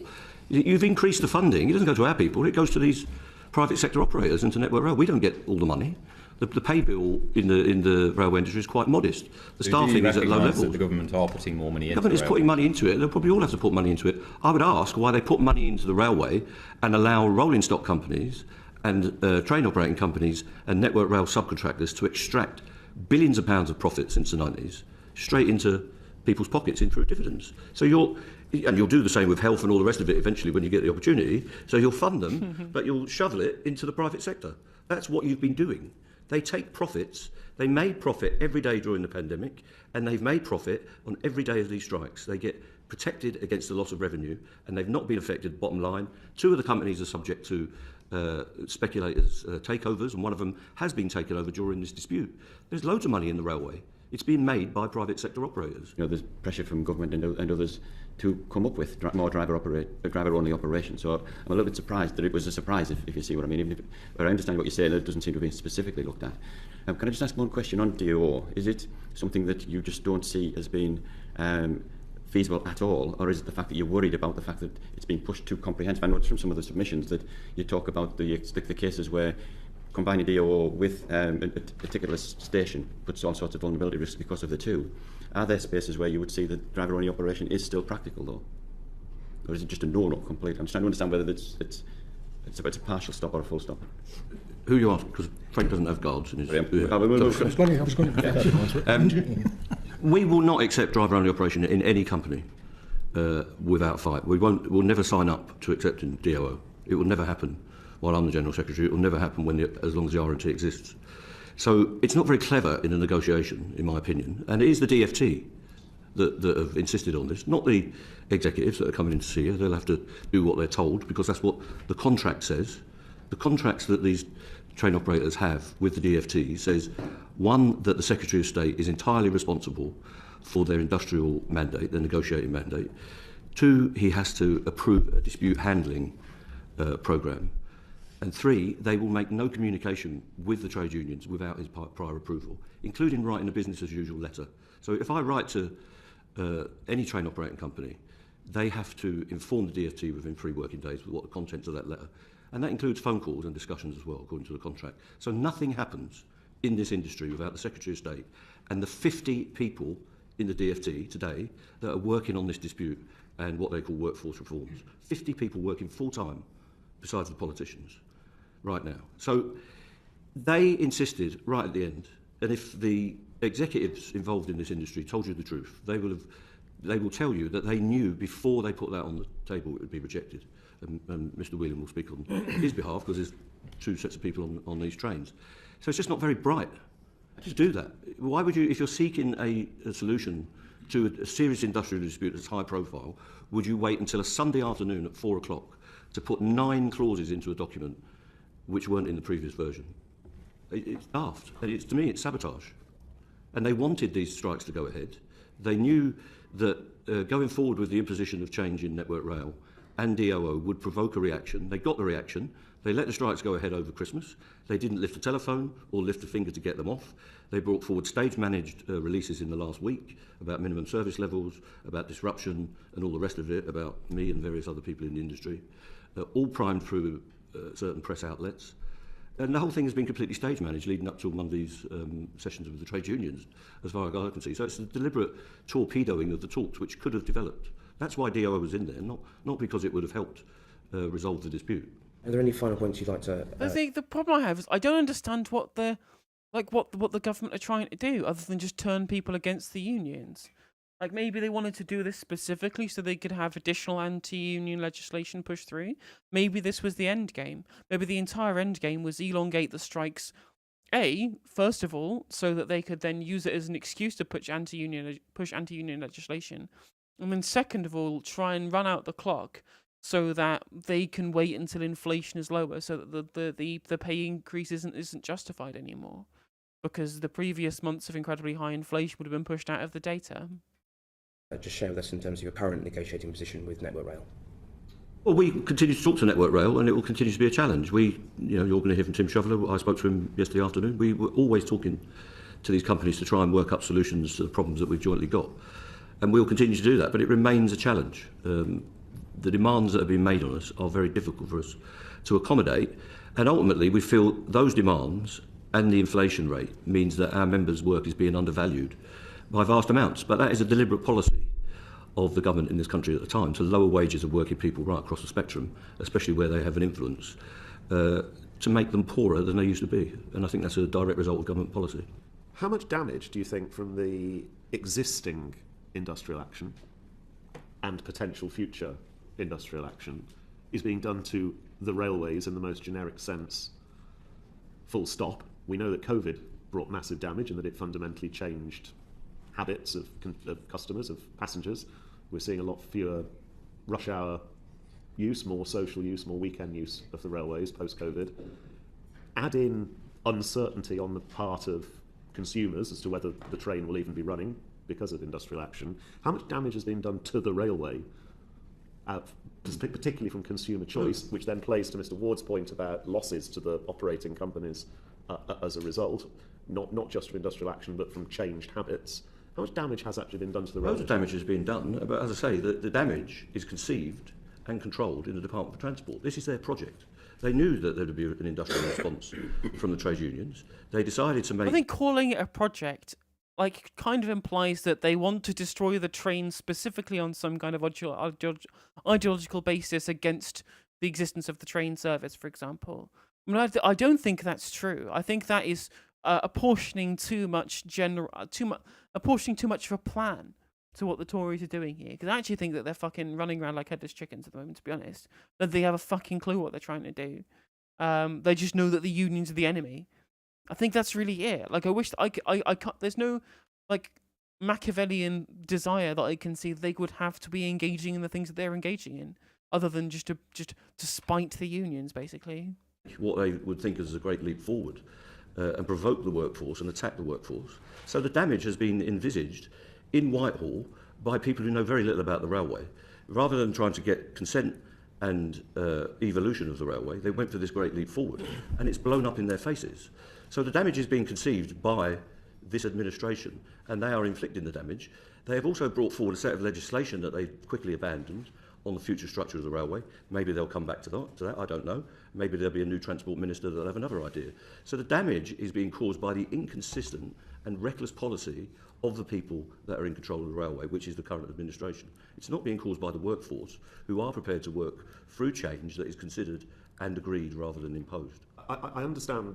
Speaker 8: You've increased the funding. It doesn't go to our people. It goes to these private sector operators and to Network Rail. We don't get all the money. The pay bill in the railway industry is quite modest. The staffing is at low levels.
Speaker 23: That the government are putting more money into
Speaker 8: the government is putting money into it. They'll probably all have to put money into it. I would ask why they put money into the railway and allow rolling stock companies and train operating companies and Network Rail subcontractors to extract billions of pounds of profit since the 90s straight into people's pockets in through dividends. So you'll do the same with health and all the rest of it eventually when you get the opportunity. So you'll fund them, but you'll shovel it into the private sector. That's what you've been doing. They take profits. They made profit every day during the pandemic, and they've made profit on every day of these strikes. They get protected against the loss of revenue, and they've not been affected, bottom line. 2 of the companies are subject to speculators' takeovers, and one of them has been taken over during this dispute. There's loads of money in the railway. It's being made by private sector operators.
Speaker 9: You know, there's pressure from government and others to come up with more driver-only operations. So I'm a little bit surprised that it was a surprise, if you see what I mean. But I understand what you're saying, it doesn't seem to have been specifically looked at. Can I just ask one question on DOO? Is it something that you just don't see as being feasible at all, or is it the fact that you're worried about the fact that it's being pushed too comprehensive? I noticed from some of the submissions that you talk about the cases where combining DOO with a particular station puts all sorts of vulnerability risks because of the two. Are there spaces where you would see that driver-only operation is still practical, though? Or is it just a no complete? I'm just trying to understand whether it's a partial stop or a full stop.
Speaker 8: Who you ask? Because Frank doesn't have guards in his... We will not accept driver-only operation in any company without fight. We'll never sign up to accepting DOO. It will never happen while I'm the General Secretary. It will never happen as long as the RNT exists. So it's not very clever in a negotiation, in my opinion. And it is the DFT that have insisted on this, not the executives that are coming in to see you. They'll have to do what they're told, because that's what the contract says. The contracts that these train operators have with the DFT says, one, that the Secretary of State is entirely responsible for their industrial mandate, their negotiating mandate. 2, he has to approve a dispute handling programme. And 3, they will make no communication with the trade unions without his prior approval, including writing a business as usual letter. So if I write to any train operating company, they have to inform the DFT within 3 working days with what the contents of that letter. And that includes phone calls and discussions as well, according to the contract. So nothing happens in this industry without the Secretary of State and the 50 people in the DFT today that are working on this dispute and what they call workforce reforms. 50 people working full-time besides the politicians right now. So they insisted right at the end, and if the executives involved in this industry told you the truth, they will tell you that they knew before they put that on the table it would be rejected. And Mr. Whelan will speak on his behalf, because there's 2 sets of people on these trains. So it's just not very bright to do that. Why would you, if you're seeking a solution to a serious industrial dispute that's high profile, would you wait until a Sunday afternoon at 4 o'clock to put 9 clauses into a document which weren't in the previous version? It's daft. To me, it's sabotage. And they wanted these strikes to go ahead. They knew that going forward with the imposition of change in Network Rail and DOO would provoke a reaction. They got the reaction. They let the strikes go ahead over Christmas. They didn't lift a telephone or lift a finger to get them off. They brought forward stage-managed releases in the last week about minimum service levels, about disruption and all the rest of it, about me and various other people in the industry, all primed through certain press outlets. And the whole thing has been completely stage-managed leading up to Monday's sessions with the trade unions, as far as I can see. So it's a deliberate torpedoing of the talks which could have developed. That's why DOO was in there, not because it would have helped resolve the dispute.
Speaker 12: Are there any final points you'd like to...
Speaker 1: The problem I have is I don't understand what the government are trying to do, other than just turn people against the unions. Like, maybe they wanted to do this specifically so they could have additional anti-union legislation pushed through. Maybe this was the end game. Maybe the entire end game was elongate the strikes, first of all, so that they could then use it as an excuse to push anti-union legislation. And then second of all, try and run out the clock so that they can wait until inflation is lower, so that the pay increase isn't justified anymore. Because the previous months of incredibly high inflation would have been pushed out of the data.
Speaker 12: Just share with us in terms of your current negotiating position with Network Rail.
Speaker 8: Well, we continue to talk to Network Rail, and it will continue to be a challenge. You're going to hear from Tim Shoveler. I spoke to him yesterday afternoon. We were always talking to these companies to try and work up solutions to the problems that we've jointly got. And we'll continue to do that, but it remains a challenge. The demands that have been made on us are very difficult for us to accommodate, and ultimately we feel those demands and the inflation rate means that our members' work is being undervalued by vast amounts. But that is a deliberate policy of the government in this country at the time, to lower wages of working people right across the spectrum, especially where they have an influence, to make them poorer than they used to be. And I think that's a direct result of government policy.
Speaker 13: How much damage do you think from the existing industrial action and potential future industrial action is being done to the railways in the most generic sense, full stop, We know that COVID brought massive damage and that it fundamentally changed habits of customers, of passengers. We're seeing a lot fewer rush hour use, more social use, more weekend use of the railways post-COVID. Add in uncertainty on the part of consumers as to whether the train will even be running because of industrial action. How much damage has been done to the railway, particularly from consumer choice, which then plays to Mr. Ward's point about losses to the operating companies as a result, not just from industrial action but from changed habits? How much damage has actually been done to the railway?
Speaker 8: Loads of damage has been done, but as I say, the damage is conceived and controlled in the Department for Transport. This is their project. They knew that there would be an industrial response from the trade unions. They decided to make...
Speaker 1: I think calling it a project like kind of implies that they want to destroy the train specifically on some kind of ideological basis against the existence of the train service, for example. I mean, I don't think that's true. I think that is apportioning too much apportioning too much of a plan to what the Tories are doing here. Because I actually think that they're fucking running around like headless chickens at the moment, to be honest. That they have a fucking clue what they're trying to do. They just know that the unions are the enemy. I think that's really it. Like, I wish I can't, there's no like Machiavellian desire that I can see they would have to be engaging in the things that they're engaging in, other than just to spite the unions, basically.
Speaker 8: What they would think is a great leap forward, and provoke the workforce and attack the workforce. So the damage has been envisaged in Whitehall by people who know very little about the railway. Rather than trying to get consent and evolution of the railway, they went for this great leap forward, and it's blown up in their faces. So the damage is being conceived by this administration, and they are inflicting the damage. They have also brought forward a set of legislation that they quickly abandoned on the future structure of the railway. Maybe they'll come back to that, I don't know. Maybe there'll be a new transport minister that'll have another idea. So the damage is being caused by the inconsistent and reckless policy of the people that are in control of the railway, which is the current administration. It's not being caused by the workforce, who are prepared to work through change that is considered and agreed rather than imposed.
Speaker 13: I understand.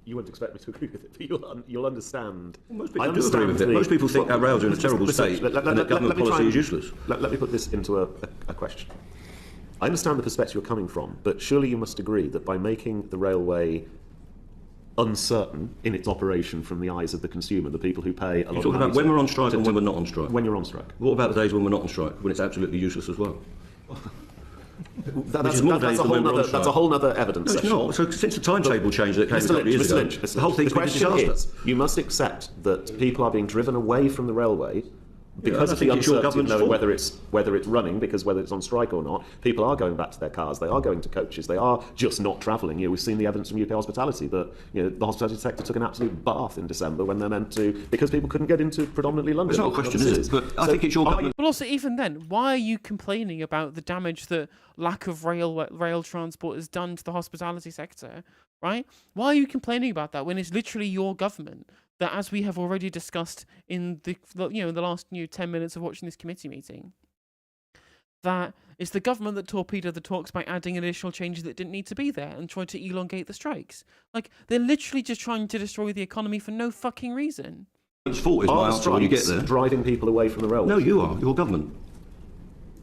Speaker 13: You wouldn't expect me to agree with it, but you'll understand.
Speaker 8: Most people do agree with it. Most people think our rails are in a terrible state and that government policy is useless.
Speaker 13: Let me put this into a question. I understand the perspective you're coming from, but surely you must agree that by making the railway uncertain in its operation from the eyes of the consumer, the people who pay a lot of money...
Speaker 8: You're talking about when we're on strike and when we're not on strike?
Speaker 13: When you're on strike.
Speaker 8: What about the days when we're not on strike, when it's absolutely useless as well?
Speaker 13: That's a whole other evidence
Speaker 8: session. No, it's not. So since the timetable change that came a couple of years ago, the whole thing's been a disaster.
Speaker 13: Is, you must accept that people are being driven away from the railway because of the uncertainty of knowing whether it's running, because whether it's on strike or not, people are going back to their cars, they are going to coaches, they are just not travelling. We've seen the evidence from UK Hospitality that the hospitality sector took an absolute bath in December when they're meant to, because people couldn't get into predominantly London.
Speaker 8: It's not a question, is it? But I think it's your government.
Speaker 1: But also, even then, why are you complaining about the damage that lack of rail transport has done to the hospitality sector, right? Why are you complaining about that when it's literally your government that, as we have already discussed in the last 10 minutes of watching this committee meeting, that it's the government that torpedoed the talks by adding additional changes that didn't need to be there and tried to elongate the strikes? Like, they're literally just trying to destroy the economy for no fucking reason.
Speaker 8: It's fault is my answer when you get there.
Speaker 13: Driving people away from the railway?
Speaker 8: No, you are. Your government.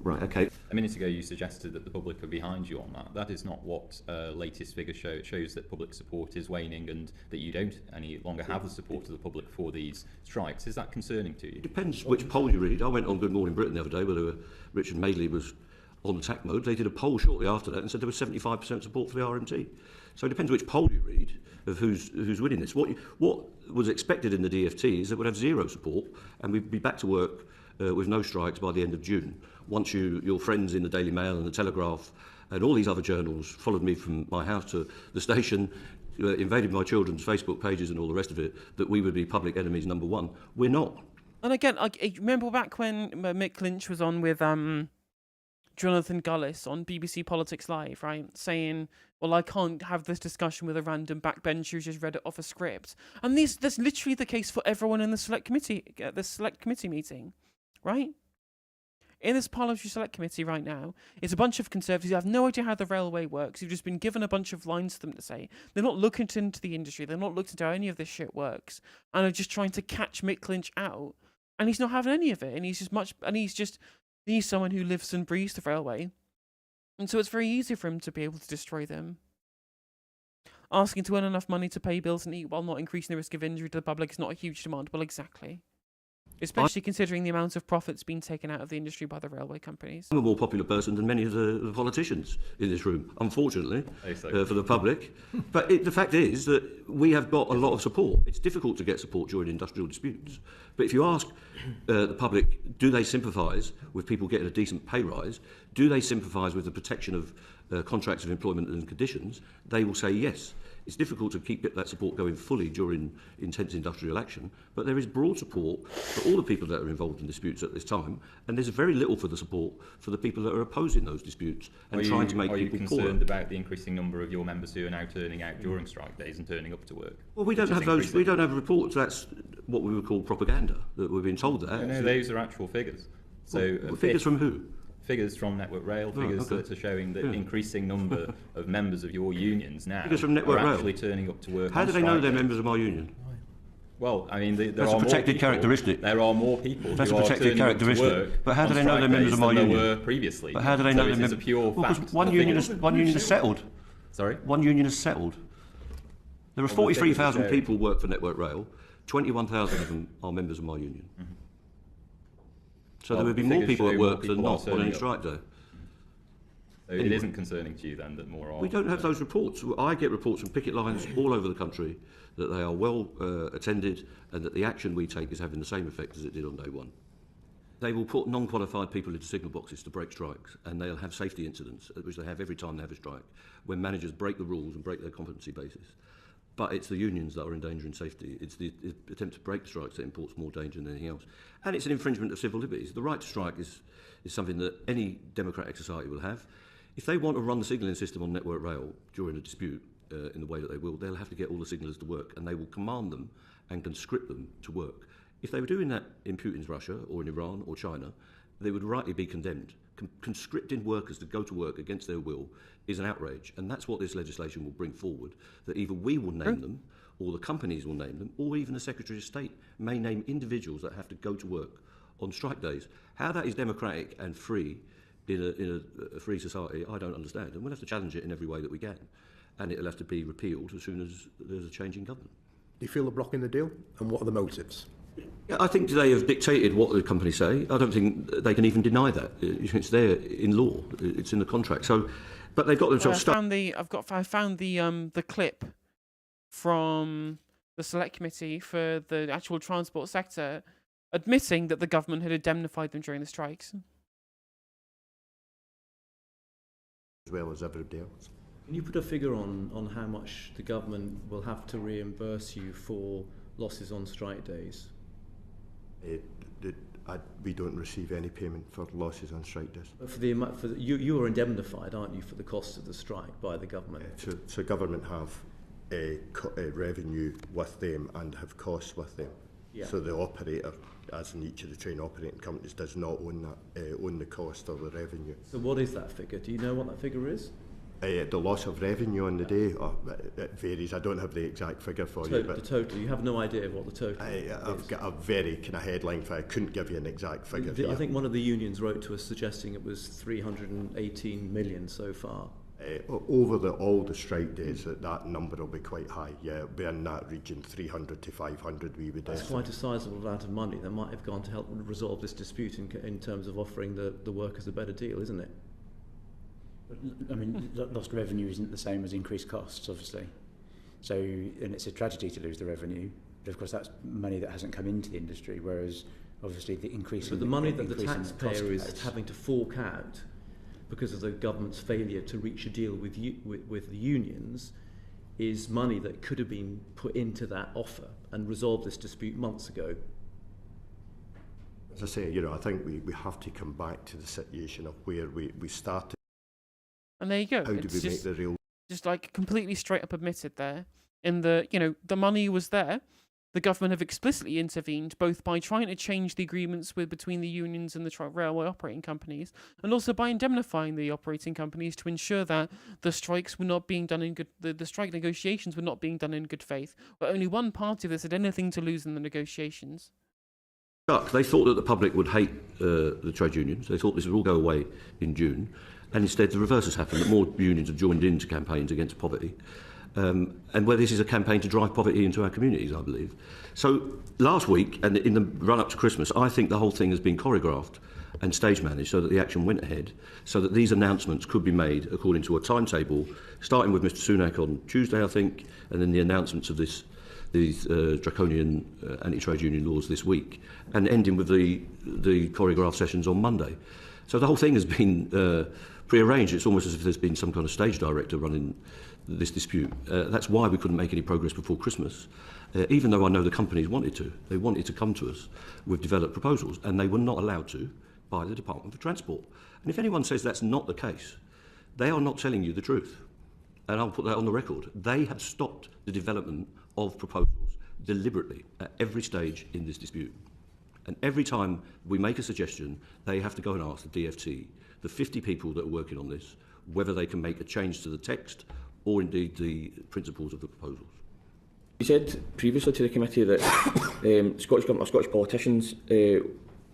Speaker 13: Right, okay.
Speaker 23: A minute ago you suggested that the public are behind you on that. That is not what latest figures show. It shows that public support is waning and that you don't any longer have the support of the public for these strikes. Is that concerning to you?
Speaker 8: It depends which poll you read. I went on Good Morning Britain the other day where Richard Madeley was on attack mode. They did a poll shortly after that and said there was 75% support for the RMT. So it depends which poll you read of who's winning this. What was expected in the DFT is that we'd have zero support and we'd be back to work with no strikes by the end of June. Once your friends in the Daily Mail and the Telegraph and all these other journals followed me from my house to the station, invaded my children's Facebook pages and all the rest of it, that we would be public enemies number one. We're not.
Speaker 1: And again, I remember back when Mick Lynch was on with Jonathan Gullis on BBC Politics Live, right, saying, well, I can't have this discussion with a random backbencher who's just read it off a script. And that's literally the case for everyone in the select committee meeting, right? In this parliamentary select committee right now, it's a bunch of Conservatives who have no idea how the railway works, who've just been given a bunch of lines for them to say. They're not looking into the industry, they're not looking into how any of this shit works, and are just trying to catch Mick Lynch out, and he's not having any of it, and he's someone who lives and breathes the railway, and so it's very easy for him to be able to destroy them. asking to earn enough money to pay bills and eat while not increasing the risk of injury to the public is not a huge demand. Well, exactly. Especially considering the amount of profits being taken out of the industry by the railway companies.
Speaker 8: I'm a more popular person than many of the politicians in this room, unfortunately, for the public. But the fact is that we have got a lot of support. It's difficult to get support during industrial disputes. But if you ask the public, do they sympathise with people getting a decent pay rise? Do they sympathise with the protection of contracts of employment and conditions? They will say yes. It's difficult to keep that support going fully during intense industrial action, but there is broad support for all the people that are involved in disputes at this time, and there's very little for the support for the people that are opposing those disputes and trying to make people poorer.
Speaker 23: Are you concerned about the increasing number of your members who are now turning out during strike days and turning up to work?
Speaker 8: Well, we don't have those. We don't have reports. That's what we would call propaganda. That we've been told that.
Speaker 23: No, those are actual figures. So
Speaker 8: figures from who?
Speaker 23: Figures from Network Rail, figures that are showing that increasing number of members of your unions now
Speaker 8: figures from Network
Speaker 23: are
Speaker 8: Rail.
Speaker 23: Actually turning up to work.
Speaker 8: How do they know they're members of our union?
Speaker 23: Well, I mean,
Speaker 8: that's a protected characteristic.
Speaker 23: There are more people.
Speaker 8: That's a
Speaker 23: who
Speaker 8: protected
Speaker 23: are
Speaker 8: characteristic.
Speaker 23: Up to work
Speaker 8: but how do they know they're members of our union?
Speaker 23: There were previously.
Speaker 8: But how do they know they're members?
Speaker 23: It's a pure fact.
Speaker 8: One union is settled.
Speaker 23: Sorry.
Speaker 8: One union is settled. There are 43,000 people work for Network Rail. 21,000 of them are members of my union.
Speaker 23: Mm-hmm.
Speaker 8: So there would be more people at work than not on any strike day.
Speaker 23: So it isn't concerning to you then that more are...
Speaker 8: We don't have those reports. I get reports from picket lines all over the country that they are well attended and that the action we take is having the same effect as it did on day one. They will put non-qualified people into signal boxes to break strikes, and they'll have safety incidents, which they have every time they have a strike, when managers break the rules and break their competency basis. But it's the unions that are endangering safety. It's the attempt to break strikes that imports more danger than anything else. And it's an infringement of civil liberties. The right to strike is something that any democratic society will have. If they want to run the signalling system on Network Rail during a dispute in the way that they will, they'll have to get all the signallers to work, and they will command them and conscript them to work. If they were doing that in Putin's Russia or in Iran or China, they would rightly be condemned. Conscripting workers to go to work against their will is an outrage, and that's what this legislation will bring forward, that either we will name them, or the companies will name them, or even the Secretary of State may name individuals that have to go to work on strike days. How that is democratic and free in a free society, I don't understand, and we'll have to challenge it in every way that we can, and it'll have to be repealed as soon as there's a change in government.
Speaker 12: Do you feel they're blocking the deal, and what are the motives?
Speaker 8: Yeah, I think they have dictated what the companies say. I don't think they can even deny that. It's there in law. It's in the contract. So, but they've got themselves stuck.
Speaker 1: I found the clip from the Select Committee for the actual transport sector, admitting that the government had indemnified them during the strikes.
Speaker 12: As well as everybody else.
Speaker 14: Can you put a figure on how much the government will have to reimburse you for losses on strike days?
Speaker 12: We don't receive any payment for losses on strike days.
Speaker 14: But you are indemnified, aren't you, for the cost of the strike by the government?
Speaker 12: So government have a revenue with them and have costs with them.
Speaker 14: Yeah.
Speaker 12: So the operator, as in each of the train operating companies, does not own the cost or the revenue.
Speaker 14: So what is that figure? Do you know what that figure is?
Speaker 12: The loss of revenue on the day, it varies. I don't have the exact figure for you. But
Speaker 14: the total, you have no idea of what the total is?
Speaker 12: I've got a very kind of headline figure. I couldn't give you an exact figure.
Speaker 14: I think one of the unions wrote to us suggesting it was 318 million so far.
Speaker 12: Over all the strike days, that number will be quite high. Yeah, it'll be in that region, 300 to 500 we would.
Speaker 14: That's quite a sizable amount of money that might have gone to help resolve this dispute in terms of offering the workers a better deal, isn't it?
Speaker 15: I mean, lost revenue isn't the same as increased costs, obviously. So, and it's a tragedy to lose the revenue, but of course that's money that hasn't come into the industry, whereas obviously the increase
Speaker 14: But the money that the taxpayer is having to fork out because of the government's failure to reach a deal with the unions is money that could have been put into that offer and resolved this dispute months ago.
Speaker 12: As I say, I think we have to come back to the situation of where we started.
Speaker 1: And there you go.
Speaker 12: How do we make the real...
Speaker 1: Just like completely straight up admitted there, in the the money was there. The government have explicitly intervened both by trying to change the agreements between the unions and the railway operating companies, and also by indemnifying the operating companies to ensure that the strikes were not being done in good. The strike negotiations were not being done in good faith. But only one party of this had anything to lose in the negotiations.
Speaker 8: They thought that the public would hate the trade unions. They thought this would all go away in June. And instead, the reverse has happened, that more unions have joined into campaigns against poverty. and where this is a campaign to drive poverty into our communities, I believe. So last week, and in the run-up to Christmas, I think the whole thing has been choreographed and stage managed so that the action went ahead, so that these announcements could be made according to a timetable, starting with Mr Sunak on Tuesday, I think, and then the announcements of these draconian anti-trade union laws this week, and ending with the choreographed sessions on Monday. So the whole thing has been pre-arranged. It's almost as if there's been some kind of stage director running this dispute. That's why we couldn't make any progress before Christmas, even though I know the companies wanted to. They wanted to come to us with developed proposals, and they were not allowed to by the Department for Transport. And if anyone says that's not the case, they are not telling you the truth. And I'll put that on the record. They have stopped the development of proposals deliberately at every stage in this dispute. And every time we make a suggestion, they have to go and ask the DFT, the 50 people that are working on this, whether they can make a change to the text or indeed the principles of the proposals.
Speaker 7: You said previously to the committee that Scottish government or Scottish politicians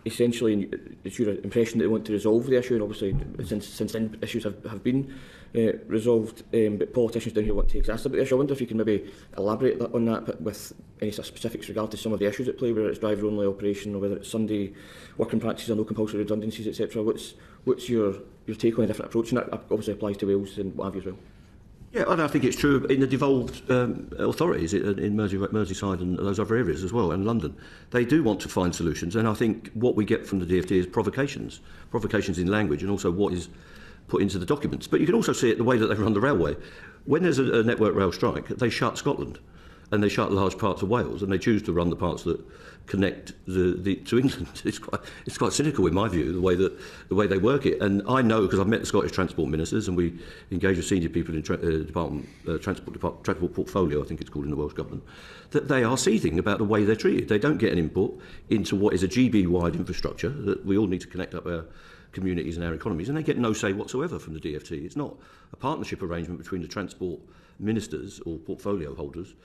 Speaker 7: essentially, it's your impression that they want to resolve the issue, and obviously since then issues have been resolved, but politicians down here want to exacerbate the issue. I wonder if you can maybe elaborate on that with any sort of specifics regard to some of the issues at play, whether it's driver-only operation or whether it's Sunday working practices or no compulsory redundancies, etc. What's your take on a different approach? And that obviously applies to Wales and what have you as well.
Speaker 8: Yeah, and I think it's true in the devolved authorities in Merseyside and those other areas as well, and London. They do want to find solutions, and I think what we get from the DFT is provocations in language, and also what is put into the documents. But you can also see it the way that they run the railway. When there's a Network Rail strike, they shut Scotland, and they shut large parts of Wales, and they choose to run the parts that connect to England. It's quite cynical in my view, the way they work it. And I know, because I've met the Scottish transport ministers, and we engage with senior people in transport portfolio, I think it's called in the Welsh government, that they are seething about the way they're treated. They don't get an input into what is a GB-wide infrastructure that we all need to connect up our communities and our economies, and they get no say whatsoever from the DFT. It's not a partnership arrangement between the transport ministers or portfolio holders.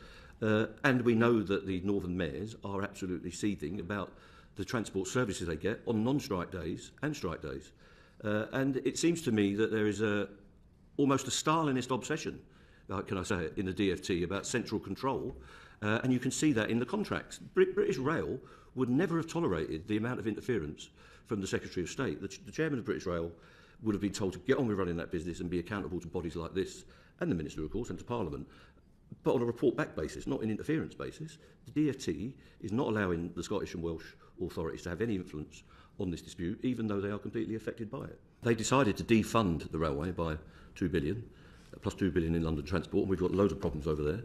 Speaker 8: And we know that the northern mayors are absolutely seething about the transport services they get on non-strike days and strike days. And it seems to me that there is almost a Stalinist obsession, can I say it, in the DFT about central control. And you can see that in the contracts. British Rail would never have tolerated the amount of interference from the Secretary of State. The chairman of British Rail would have been told to get on with running that business and be accountable to bodies like this, and the Minister, of course, and to Parliament, but on a report-back basis, not an interference basis. The DFT is not allowing the Scottish and Welsh authorities to have any influence on this dispute, even though they are completely affected by it. They decided to defund the railway by £2 billion, plus £2 billion in London Transport, and we've got loads of problems over there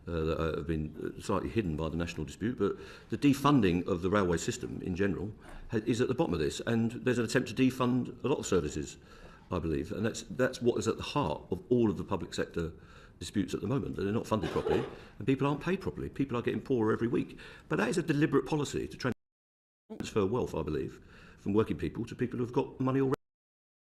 Speaker 8: that have been slightly hidden by the national dispute, but the defunding of the railway system in general is at the bottom of this, and there's an attempt to defund a lot of services, I believe, and that's what is at the heart of all of the public sector disputes at the moment, that they're not funded properly and people aren't paid properly. People are getting poorer every week. But that is a deliberate policy to transfer wealth, I believe, from working people to people who've got money already.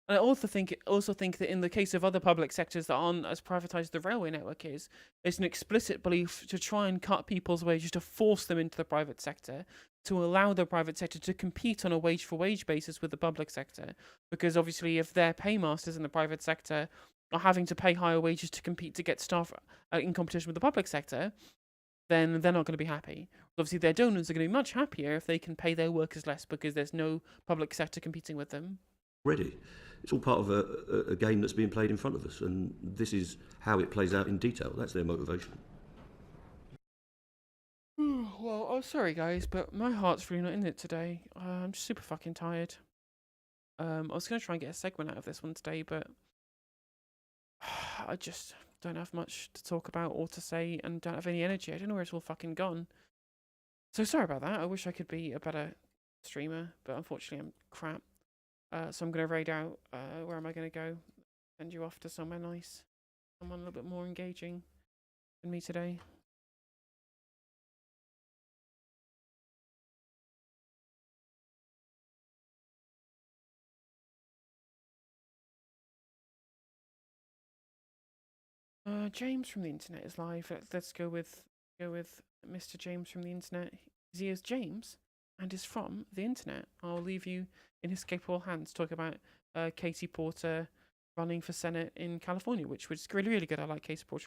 Speaker 1: And I also think that in the case of other public sectors that aren't as privatised as the railway network is, it's an explicit belief to try and cut people's wages, to force them into the private sector, to allow the private sector to compete on a wage-for-wage basis with the public sector. Because obviously if their paymasters in the private sector are having to pay higher wages to compete to get staff in competition with the public sector, then they're not going to be happy. Obviously, their donors are going to be much happier if they can pay their workers less because there's no public sector competing with them.
Speaker 8: Already. It's all part of a game that's being played in front of us, and this is how it plays out in detail. That's their motivation.
Speaker 1: Well, I'm sorry guys, but my heart's really not in it today. I'm just super fucking tired. I was going to try and get a segment out of this one today, but I just don't have much to talk about or to say and don't have any energy. I don't know where it's all fucking gone. So sorry about that. I wish I could be a better streamer, but unfortunately I'm crap. So I'm going to raid out. Where am I going to go? Send you off to somewhere nice. Someone a little bit more engaging than me today. James from the internet is live. Let's go with Mr. James from the internet. He is James and is from the internet. I'll leave you in his capable hands. Talk about Katie Porter running for Senate in California, which was really, really good. I like Katie Porter.